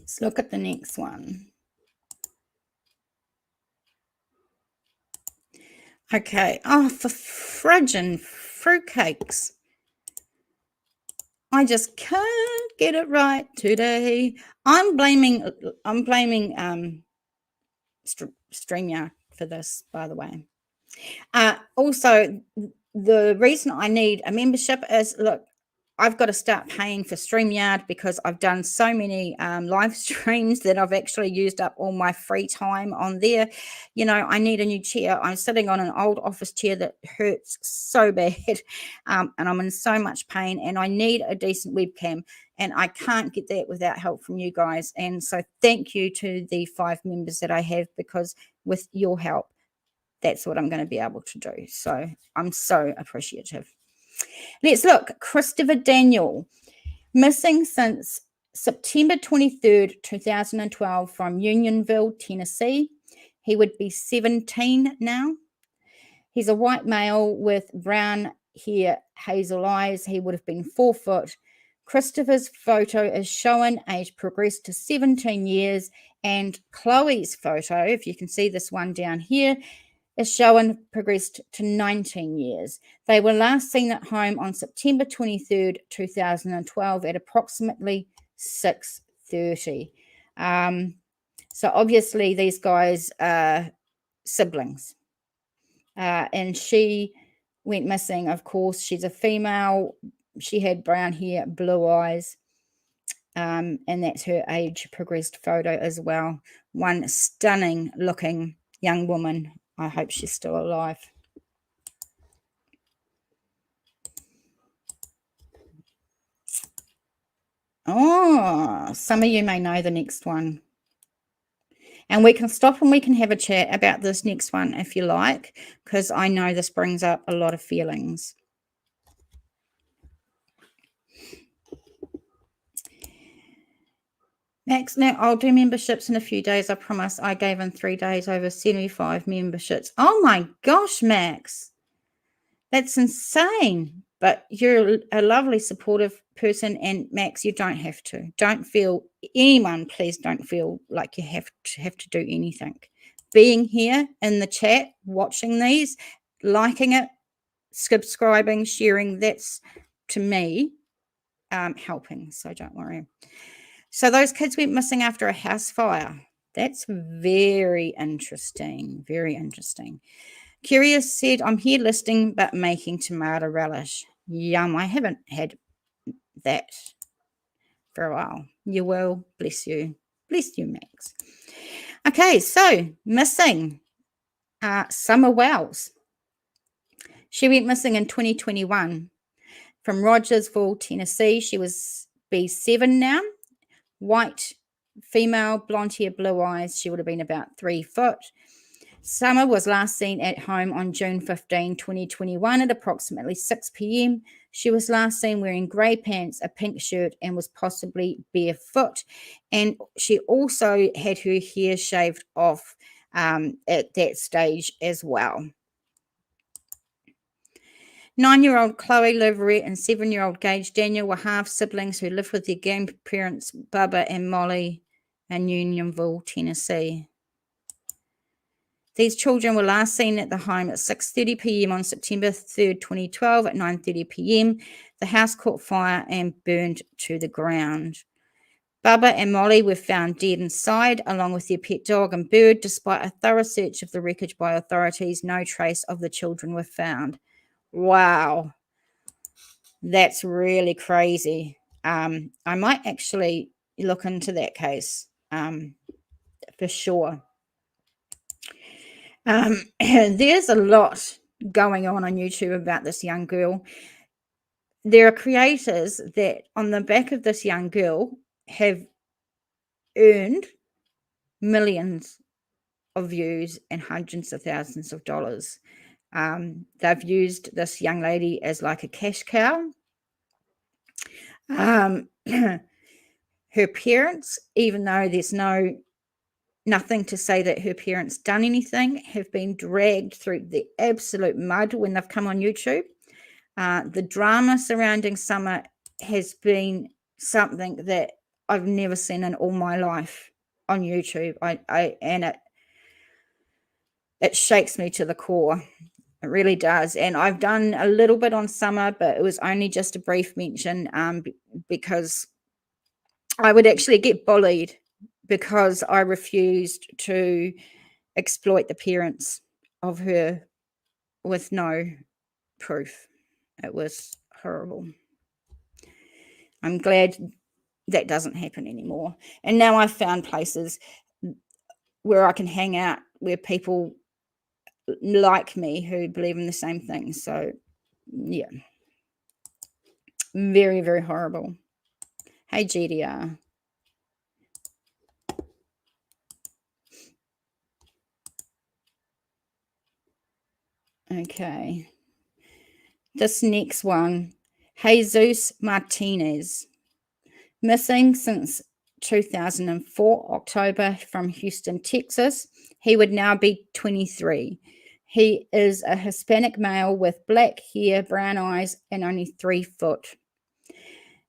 Let's look at the next one. Okay. Oh, for frigin' fruitcakes. I just can't get it right today. I'm blaming StreamYard for this, by the way. Also, the reason I need a membership is, look, I've got to start paying for StreamYard because I've done so many live streams that I've actually used up all my free time on there. You know, I need a new chair. I'm sitting on an old office chair that hurts so bad, and I'm in so much pain, and I need a decent webcam, and I can't get that without help from you guys. And so thank you to the 5 members that I have, because with your help, that's what I'm going to be able to do. So I'm so appreciative. Let's look. Christopher Daniel, missing since September 23rd, 2012 from Unionville, Tennessee. He would be 17 now. He's a white male with brown hair, hazel eyes. He would have been 4 foot. Christopher's photo is showing age progressed to 17 years, and Chloe's photo, if you can see this one down here, is showing progressed to 19 years. They were last seen at home on September 23rd, 2012 at approximately 6:30. So obviously these guys are siblings. and she went missing. Of course, she's a female. She had brown hair, blue eyes, and that's her age progressed photo as well. One stunning looking young woman. I hope she's still alive. Oh, some of you may know the next one. And we can stop and we can have a chat about this next one if you like, because I know this brings up a lot of feelings. Max, now I'll do memberships in a few days. I promise. I gave in 3 days over 75 memberships. Oh my gosh, Max. That's insane. But you're a lovely, supportive person. And Max, you don't have to. Don't feel, anyone, please don't feel like you have to do anything. Being here in the chat, watching these, liking it, subscribing, sharing, that's, to me, helping. So don't worry. So those kids went missing after a house fire. That's very interesting. Very interesting. Curious said, I'm here listing but making tomato relish. Yum. I haven't had that for a while. You will. Bless you. Bless you, Max. Okay, so missing Summer Wells. She went missing in 2021 from Rogersville, Tennessee. She was B7 now. White, female, blonde hair, blue eyes. She would have been about 3 foot. Summer was last seen at home on June 15, 2021 at approximately 6 p.m. She was last seen wearing grey pants, a pink shirt, and was possibly barefoot. And she also had her hair shaved off at that stage as well. 9-year-old Chloe Leverett and 7-year-old Gage Daniel were half-siblings who lived with their grandparents, Bubba and Molly, in Unionville, Tennessee. These children were last seen at the home at 6:30 p.m. on September 3rd, 2012. At 9:30 p.m., the house caught fire and burned to the ground. Bubba and Molly were found dead inside, along with their pet dog and bird. Despite a thorough search of the wreckage by authorities, no trace of the children were found. Wow. That's really crazy. I might actually look into that case for sure. There's a lot going on YouTube about this young girl. There are creators that on the back of this young girl have earned millions of views and hundreds of thousands of dollars. They've used this young lady as like a cash cow. Her parents, even though there's nothing to say that her parents done anything, have been dragged through the absolute mud when they've come on YouTube. The drama surrounding Summer has been something that I've never seen in all my life on YouTube. And it shakes me to the core. It really does. And I've done a little bit on Summer, but it was only just a brief mention because I would actually get bullied because I refused to exploit the parents of her with no proof. It was horrible. I'm glad that doesn't happen anymore. And now I've found places where I can hang out where people like me who believe in the same thing. So, yeah. Very, very horrible. Hey, GDR. Okay. This next one, Jesus Martinez. Missing since 2004, October, from Houston, Texas. He would now be 23. He is a Hispanic male with black hair, brown eyes, and only 3 foot.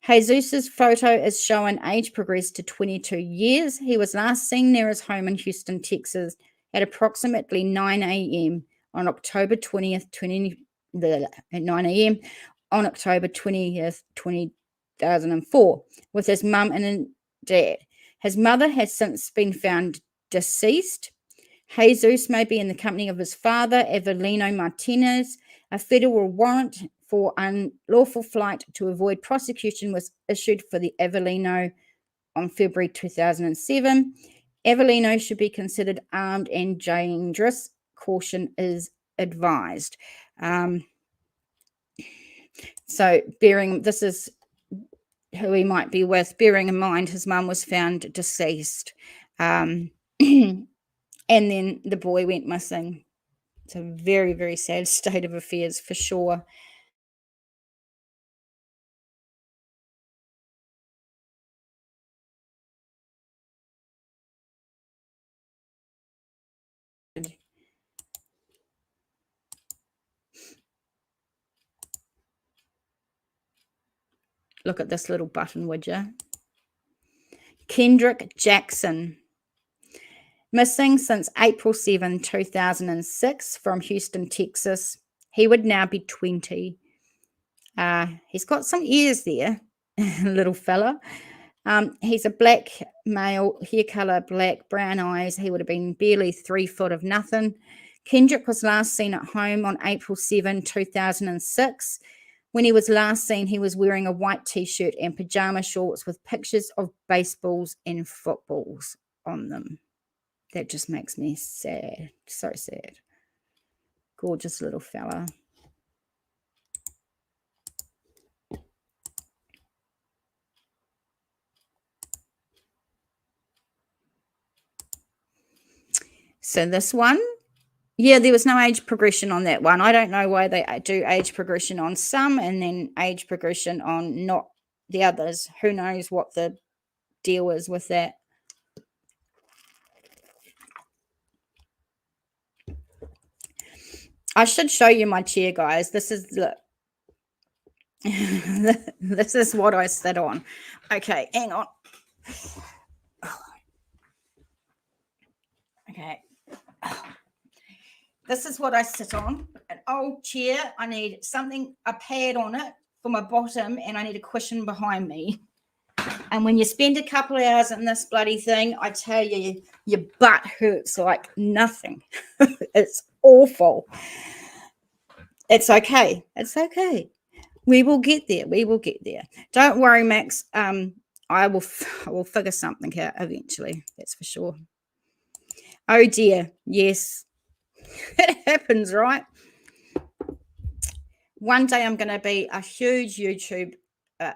Jesus's photo is showing age progressed to 22 years. He was last seen near his home in Houston, Texas at approximately 9 a.m. on October 20th, at 9 a.m. on October 20th, 2004, with his mum and dad. His mother has since been found deceased. Jesus may be in the company of his father, Evelino Martinez. A federal warrant for unlawful flight to avoid prosecution was issued for the Evelino on February 2007. Evelino should be considered armed and dangerous. Caution is advised. So this is who he might be with, bearing in mind his mum was found deceased. And then the boy went missing. It's a very, very sad state of affairs for sure. Look at this little button, would you? Kendrick Jackson. Missing since April 7, 2006 from Houston, Texas. He would now be 20. He's got some ears there, little fella. He's a black male, hair color black, brown eyes. He would have been barely 3 foot of nothing. Kendrick was last seen at home on April 7, 2006. When he was last seen, he was wearing a white t-shirt and pajama shorts with pictures of baseballs and footballs on them. That just makes me sad. So sad. Gorgeous little fella. So this one, yeah, there was no age progression on that one. I don't know why they do age progression on some and then age progression on not the others. Who knows what the deal is with that. I should show you my chair, guys. This is the this is what I sit on. Okay, hang on. Okay. This is what I sit on. An old chair. I need something, a pad on it for my bottom, and I need a cushion behind me. And when you spend a couple of hours in this bloody thing, I tell you, your butt hurts like nothing. It's awful. It's okay. It's okay. We will get there. We will get there. Don't worry, Max. I will figure something out eventually. That's for sure. Oh dear. Yes. It happens, right? One day I'm going to be a huge YouTube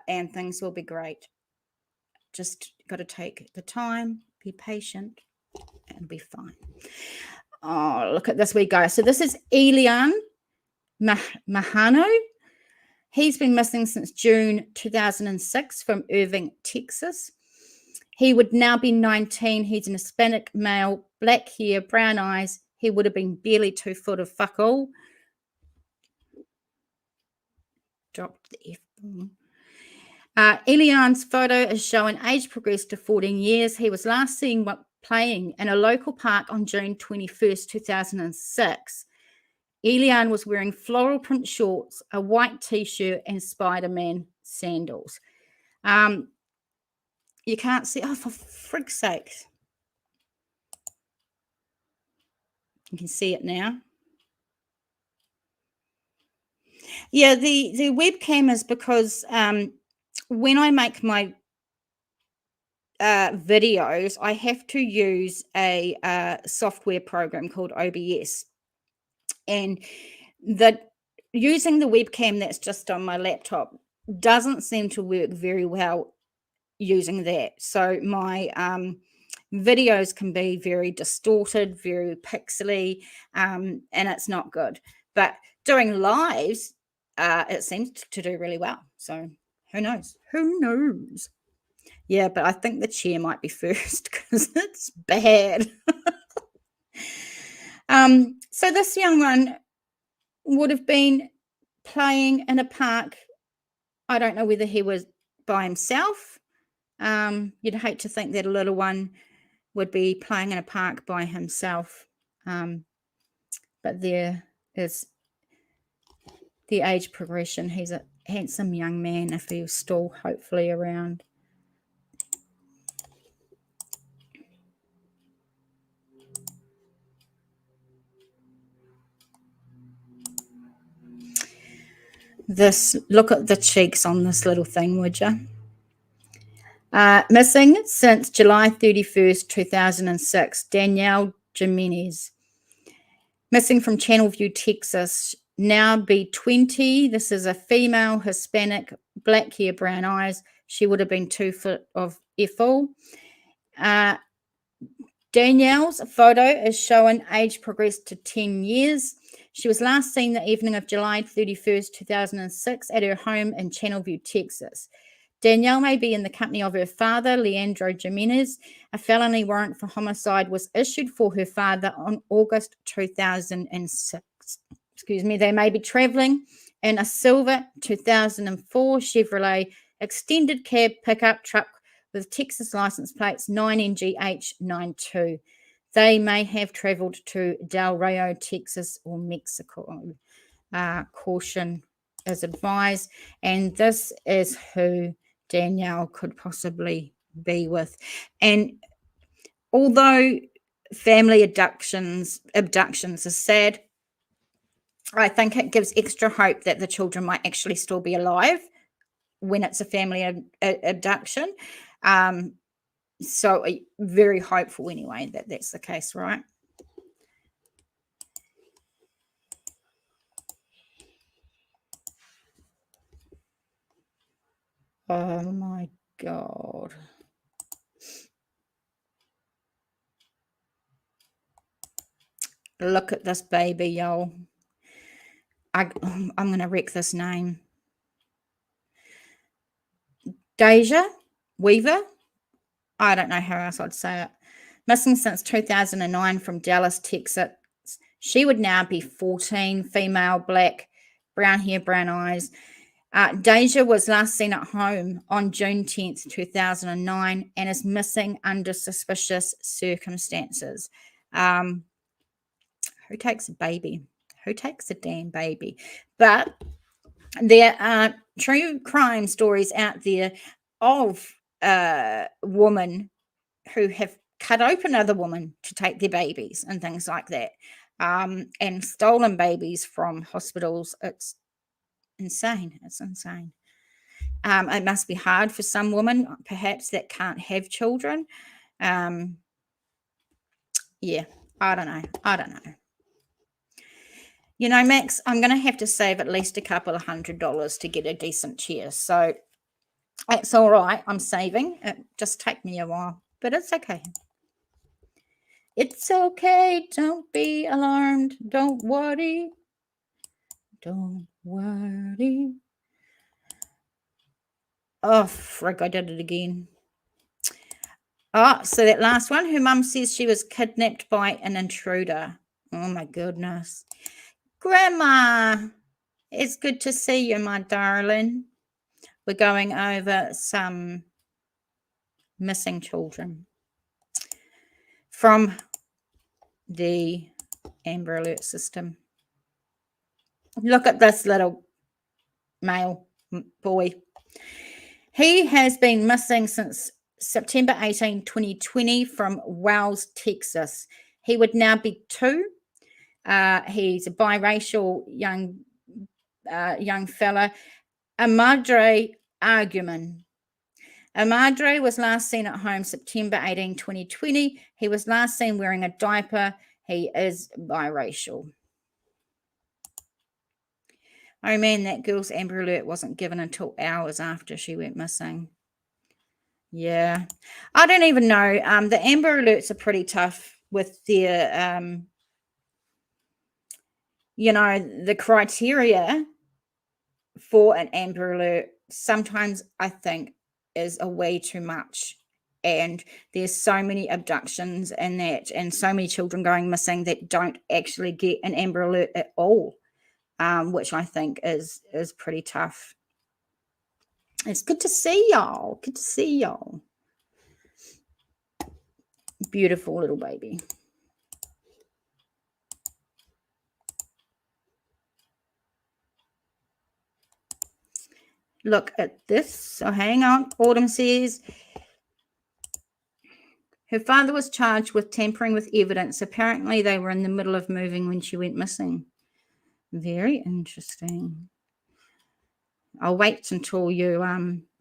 and things will be great. Just got to take the time, be patient, and be fine. Oh, look at this wee guy. So this is Elian Mahano. He's been missing since June 2006 from Irving, Texas. He would now be 19. He's an Hispanic male, black hair, brown eyes. He would have been barely 2 foot of fuck all. Dropped the F-bomb. Elian's photo is showing age progressed to 14 years. He was last seen playing in a local park on June 21st, 2006. Elian was wearing floral print shorts, a white t-shirt, and Spider-Man sandals. You can't see. Oh, for frig's sake. You can see it now. Yeah, the webcam is because when I make my videos, I have to use a software program called OBS. And using the webcam that's just on my laptop doesn't seem to work very well using that. So my videos can be very distorted, very pixely, and it's not good. But doing lives, it seems to do really well. So who knows? Who knows? Yeah, but I think the chair might be first because it's bad. So this young one would have been playing in a park. I don't know whether he was by himself. You'd hate to think that a little one would be playing in a park by himself. But there is the age progression. He's a handsome young man if he was still hopefully around. Look at the cheeks on this little thing, would you? Missing since July 31st, 2006, Danielle Jimenez. Missing from Channelview, Texas, now be 20. This is a female, Hispanic, black hair, brown eyes. She would have been 2 foot of effort. Danielle's photo is showing age progressed to 10 years. She was last seen the evening of July 31st, 2006 at her home in Channelview, Texas. Danielle may be in the company of her father, Leandro Jimenez. A felony warrant for homicide was issued for her father on August 2006. Excuse me. They may be traveling in a silver 2004 Chevrolet extended cab pickup truck with Texas license plates 9NGH92. They may have traveled to Del Rio, Texas or Mexico. Caution is advised. And this is who Danielle could possibly be with. And although family abductions are sad, I think it gives extra hope that the children might actually still be alive when it's a family abduction. So very hopeful anyway that that's the case, right? Oh my God. Look at this baby, y'all. I'm going to wreck this name. Deja Weaver. I don't know how else I'd say it. Missing since 2009 from Dallas, Texas. She would now be 14, female, black, brown hair, brown eyes. Deja was last seen at home on June 10th, 2009 and is missing under suspicious circumstances. Who takes a baby? Who takes a damn baby? But there are true crime stories out there of women who have cut open other women to take their babies and things like that, and stolen babies from hospitals. It's insane. It's insane. It must be hard for some women, perhaps, that can't have children. Yeah, I don't know. You know, Max, I'm going to have to save at least a couple of $100 to get a decent chair. So it's all right. I'm saving. It just take me a while, but it's okay. It's okay. Don't be alarmed. Don't worry. Don't worry. Oh, frick, I did it again. Oh, so that last one, her mum says she was kidnapped by an intruder. Oh, my goodness. Grandma, it's good to see you, my darling. We're going over some missing children from the Amber Alert system. Look at this little male boy. He has been missing since September 18, 2020 from Wells, Texas. He would now be 2. He's a biracial young fella. Amadre Arguman. Amadre was last seen at home September 18, 2020. He was last seen wearing a diaper. He is biracial. Oh, man, that girl's Amber Alert wasn't given until hours after she went missing. Yeah. I don't even know. The Amber Alerts are pretty tough with their, the criteria for an Amber Alert sometimes I think is a way too much. And there's so many abductions and so many children going missing that don't actually get an Amber Alert at all. Which I think is pretty tough. It's good to see y'all. Good to see y'all. Beautiful little baby. Look at this. So hang on. Autumn says her father was charged with tampering with evidence. Apparently they were in the middle of moving when she went missing. Very interesting. I'll wait until you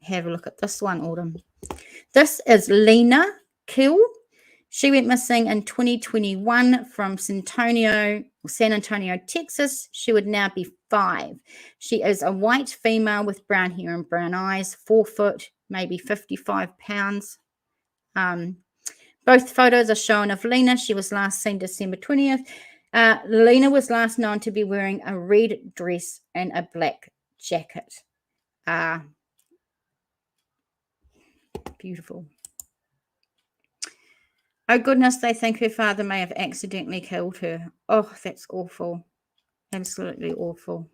have a look at this one, Autumn. This is Lena Kill. She went missing in 2021 from San Antonio, Texas. She would now be 5. She is a white female with brown hair and brown eyes, 4 foot, maybe 55 pounds. Both photos are shown of Lena. She was last seen December 20th. Lena was last known to be wearing a red dress and a black jacket. Beautiful. Oh, goodness, they think her father may have accidentally killed her. Oh, that's awful. Absolutely awful.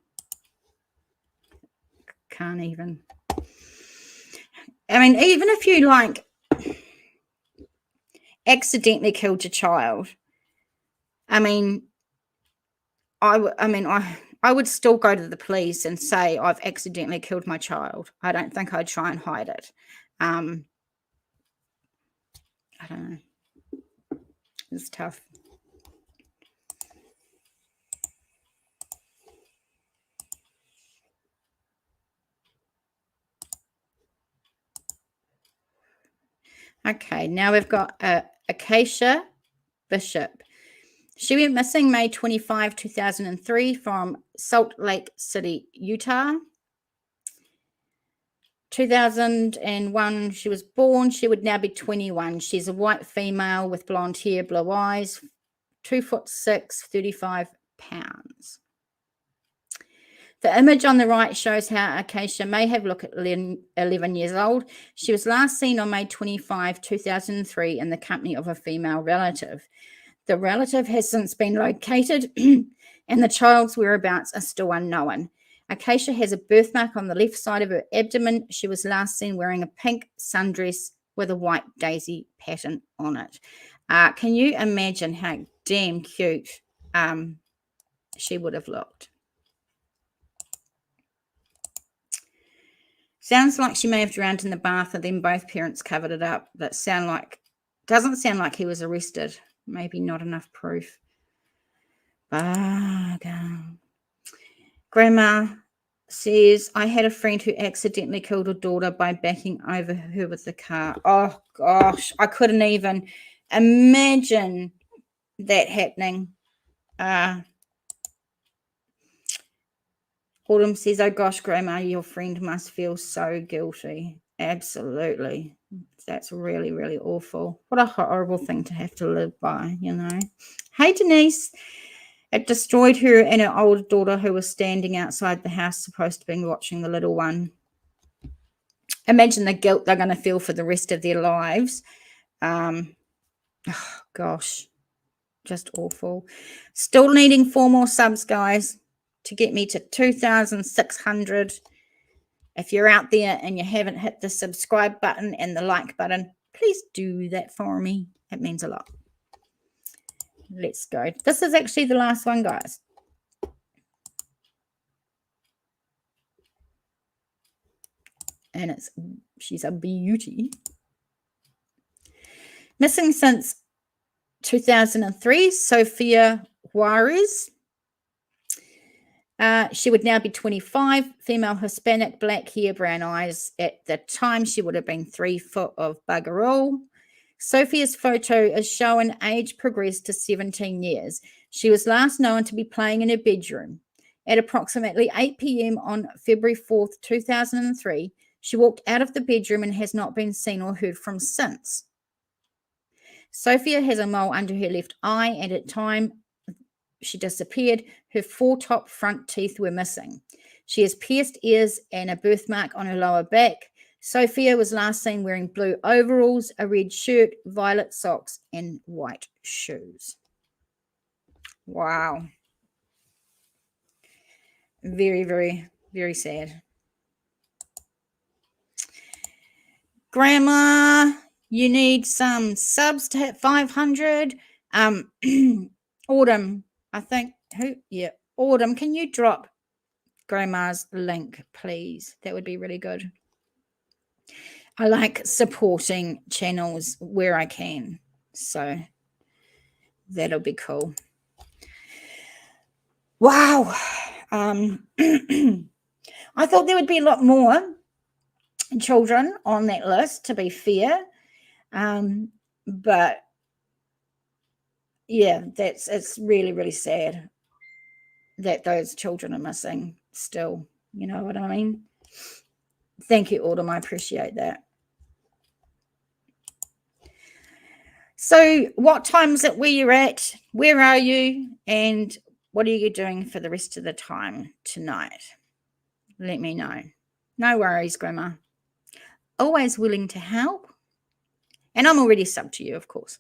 Can't even. I mean, even if you, like, accidentally killed your child, I mean, I would still go to the police and say I've accidentally killed my child. I don't think I'd try and hide it. I don't know. It's tough. Okay, now we've got Acacia Bishop. She went missing May 25, 2003 from Salt Lake City, Utah. 2001, she was born. She would now be 21. She's a white female with blonde hair, blue eyes, 2'6", 35 pounds. The image on the right shows how Acacia may have looked at 11 years old. She was last seen on May 25, 2003 in the company of a female relative. The relative has since been located and the child's whereabouts are still unknown. Acacia has a birthmark on the left side of her abdomen. She was last seen wearing a pink sundress with a white daisy pattern on it. Can you imagine how damn cute she would have looked? Sounds like she may have drowned in the bath and then both parents covered it up. Doesn't sound like he was arrested. Maybe not enough proof. Grandma says, I had a friend who accidentally killed her daughter by backing over her with the car. Oh, gosh. I couldn't even imagine that happening. Autumn says, oh, gosh, Grandma, your friend must feel so guilty. Absolutely. That's really, really awful. What a horrible thing to have to live by, you know. Hey, Denise. It destroyed her and her older daughter who was standing outside the house, supposed to be watching the little one. Imagine the guilt they're going to feel for the rest of their lives. Oh, gosh, just awful. Still needing 4 more subs, guys, to get me to 2,600. If you're out there and you haven't hit the subscribe button and the like button, please do that for me. It means a lot. Let's go. This is actually the last one, guys. And she's a beauty. Missing since 2003, Sophia Juarez. She would now be 25, female, Hispanic, black hair, brown eyes. At the time, she would have been 3 foot of bugger all. Sophia's photo is showing age progressed to 17 years. She was last known to be playing in her bedroom. At approximately 8 p.m. on February 4th, 2003, she walked out of the bedroom and has not been seen or heard from since. Sophia has a mole under her left eye, and at the time she disappeared, her 4 top front teeth were missing. She has pierced ears and a birthmark on her lower back. Sophia was last seen wearing blue overalls, a red shirt, violet socks, and white shoes. Wow. Very, very, very sad. Grandma, you need some subs to hit 500. Autumn, I think. Autumn, can you drop Grandma's link, please? That would be really good. I like supporting channels where I can, so that'll be cool. Wow. I'm I thought there would be a lot more children on that list, to be fair. But yeah, it's really, really sad that those children are missing still. You know what I mean? Thank you, Autumn. I appreciate that. So what time is it where you're at? Where are you? And what are you doing for the rest of the time tonight? Let me know. No worries, Grandma. Always willing to help. And I'm already subbed to you, of course.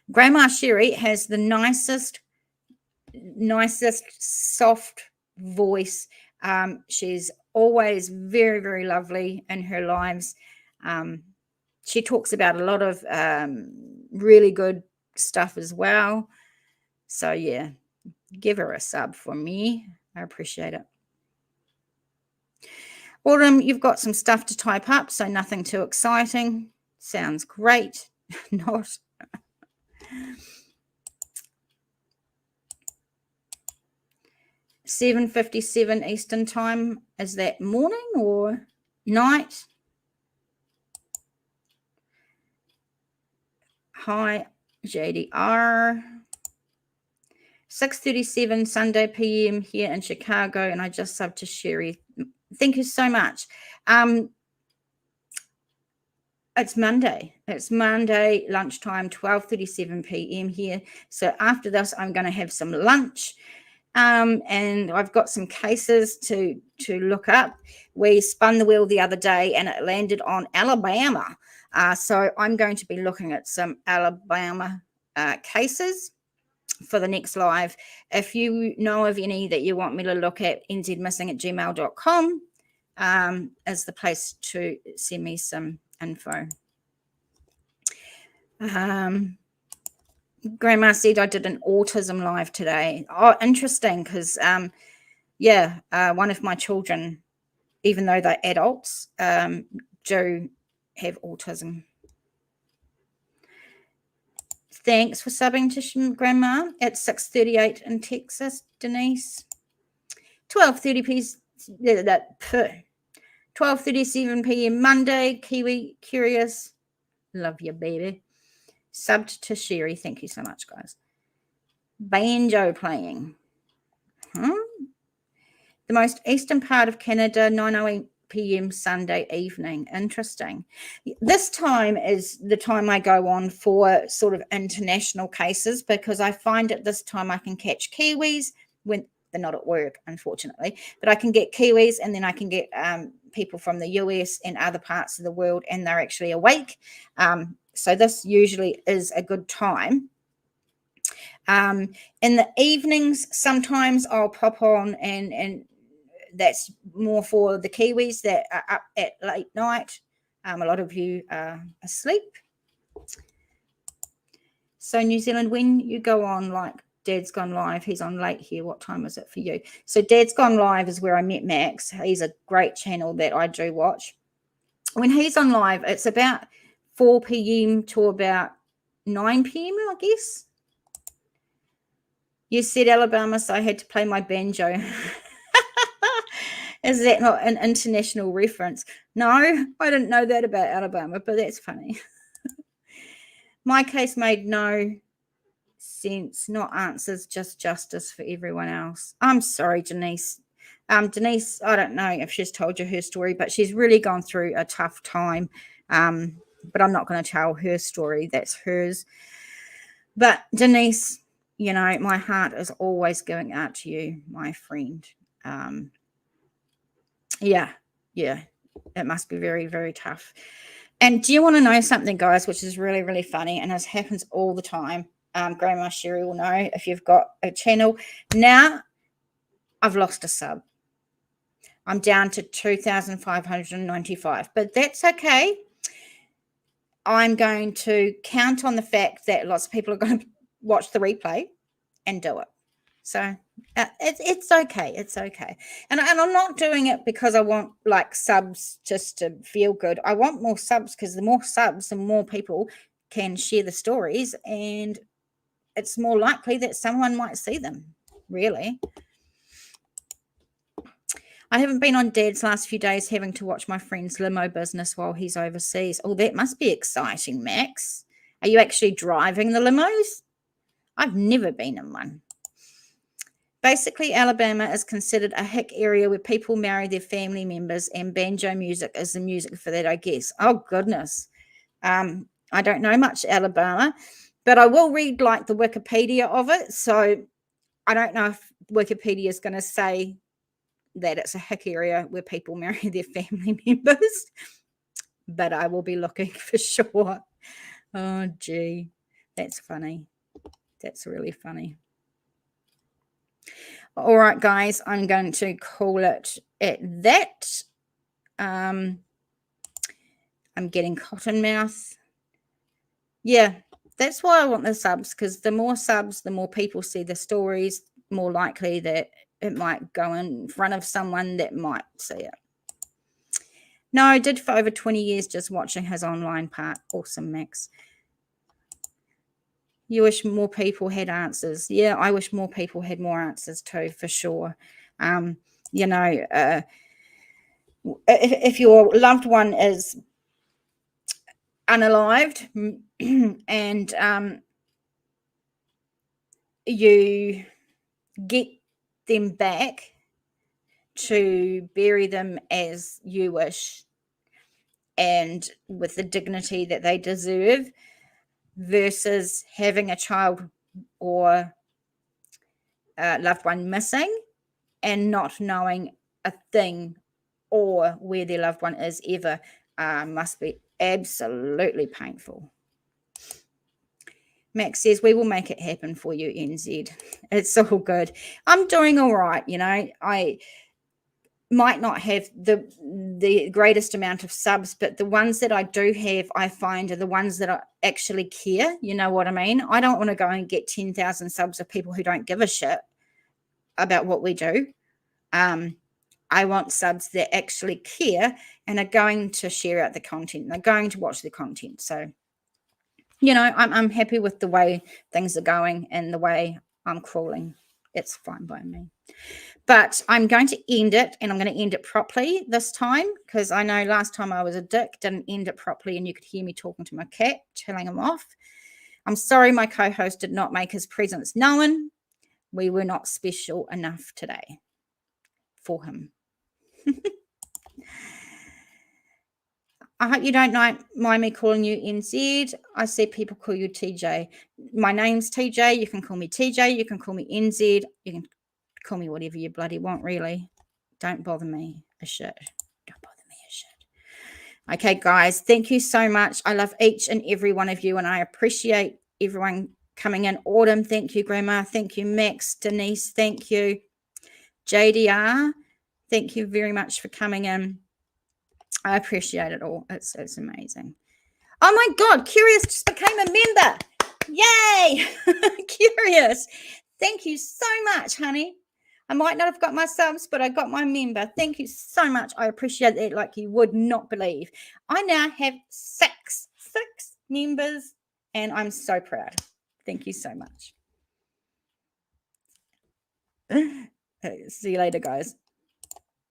Grandma Sherry has the nicest soft voice. She's always very, very lovely in her lives. She talks about a lot of really good stuff as well. So yeah, give her a sub for me. I appreciate it. Autumn, you've got some stuff to type up, so nothing too exciting. Sounds great. Not. 7:57 Eastern time. Is that morning or night? Hi, JDR. 6:37 Sunday PM here in Chicago, and I just subbed to Sherry. Thank you so much. It's Monday. It's Monday lunchtime, 12:37 PM here. So after this, I'm going to have some lunch. And I've got some cases to look up. We spun the wheel the other day and it landed on Alabama. So I'm going to be looking at some Alabama cases for the next live. If you know of any that you want me to look at, nzmissing@gmail.com is the place to send me some info. Grandma said I did an autism live today. Oh, interesting, because one of my children, even though they're adults, do have autism. Thanks for subbing to Grandma at 6:38 in Texas, Denise. 12:37 p.m. Monday. Kiwi Curious. Love you, baby. Subbed to Sherry. Thank you so much, guys. Banjo playing. The most eastern part of Canada, 9:08 p.m. Sunday evening. Interesting. This time is the time I go on for sort of international cases, because I find at this time I can catch Kiwis when they're not at work, unfortunately, but I can get Kiwis, and then I can get people from the US and other parts of the world, and they're actually awake. So this usually is a good time. In the evenings, sometimes I'll pop on, and that's more for the Kiwis that are up at late night. A lot of you are asleep. So New Zealand, when you go on, like Dad's Gone Live, he's on late here. What time is it for you? So Dad's Gone Live is where I met Max. He's a great channel that I do watch. When he's on live, it's about 4 p.m. to about 9 p.m., I guess. You said Alabama, so I had to play my banjo. Is that not an international reference? No, I didn't know that about Alabama, but that's funny. My case made no sense, not answers, just justice for everyone else. I'm sorry, Denise. Denise, I don't know if she's told you her story, but she's really gone through a tough time. But I'm not going to tell her story. That's hers. But Denise, you know, my heart is always going out to you, my friend. Yeah, it must be very, very tough. And do you want to know something, guys, which is really, really funny, and this happens all the time? Grandma Sherry will know if you've got a channel. Now, I've lost a sub. I'm down to 2,595, but that's okay. I'm going to count on the fact that lots of people are going to watch the replay and do it. So it's okay. It's okay. And I'm not doing it because I want like subs just to feel good. I want more subs, because the more subs, the more people can share the stories, and it's more likely that someone might see them, really. I haven't been on Dad's last few days, having to watch my friend's limo business while he's overseas. Oh, that must be exciting, Max. Are you actually driving the limos? I've never been in one. Basically, Alabama is considered a hick area where people marry their family members, and banjo music is the music for that, I guess. Oh, goodness. I don't know much Alabama, but I will read like the Wikipedia of it. So I don't know if Wikipedia is going to say that it's a hick area where people marry their family members, but I will be looking for sure. Oh, gee, that's funny. That's really funny. All right, guys, I'm going to call it at that. I'm getting cotton mouth. Yeah, that's why I want the subs, because the more subs, the more people see the stories, more likely that it might go in front of someone that might see it. No, I did for over 20 years just watching his online part. Awesome, Max. You wish more people had answers. Yeah, I wish more people had more answers too, for sure. You know, if your loved one is unalived and you get them back to bury them as you wish and with the dignity that they deserve, versus having a child or a loved one missing and not knowing a thing or where their loved one is ever, must be absolutely painful. Max says, we will make it happen for you, NZ. It's all good. I'm doing all right. You know, I might not have the greatest amount of subs, but the ones that I do have, I find are the ones that are actually care. You know what I mean? I don't want to go and get 10,000 subs of people who don't give a shit about what we do. I want subs that actually care and are going to share out the content. They're going to watch the content. So, you know, I'm happy with the way things are going and the way I'm crawling. It's fine by me. But I'm going to end it, and I'm going to end it properly this time, because I know last time I was a dick, didn't end it properly, and you could hear me talking to my cat, telling him off. I'm sorry my co-host did not make his presence known. We were not special enough today for him. I hope you don't mind me calling you NZ. I see people call you TJ. My name's TJ. You can call me TJ. You can call me NZ. You can call me whatever you bloody want, really. Don't bother me a shit. Don't bother me a shit. Okay, guys, thank you so much. I love each and every one of you, and I appreciate everyone coming in. Autumn, thank you. Grandma, thank you. Max, Denise, thank you. JDR, thank you very much for coming in. I appreciate it all. It's amazing. Oh my God, Curious just became a member. Yay! Curious. Thank you so much, honey. I might not have got my subs, but I got my member. Thank you so much. I appreciate it like you would not believe. I now have six members, and I'm so proud. Thank you so much. See you later, guys.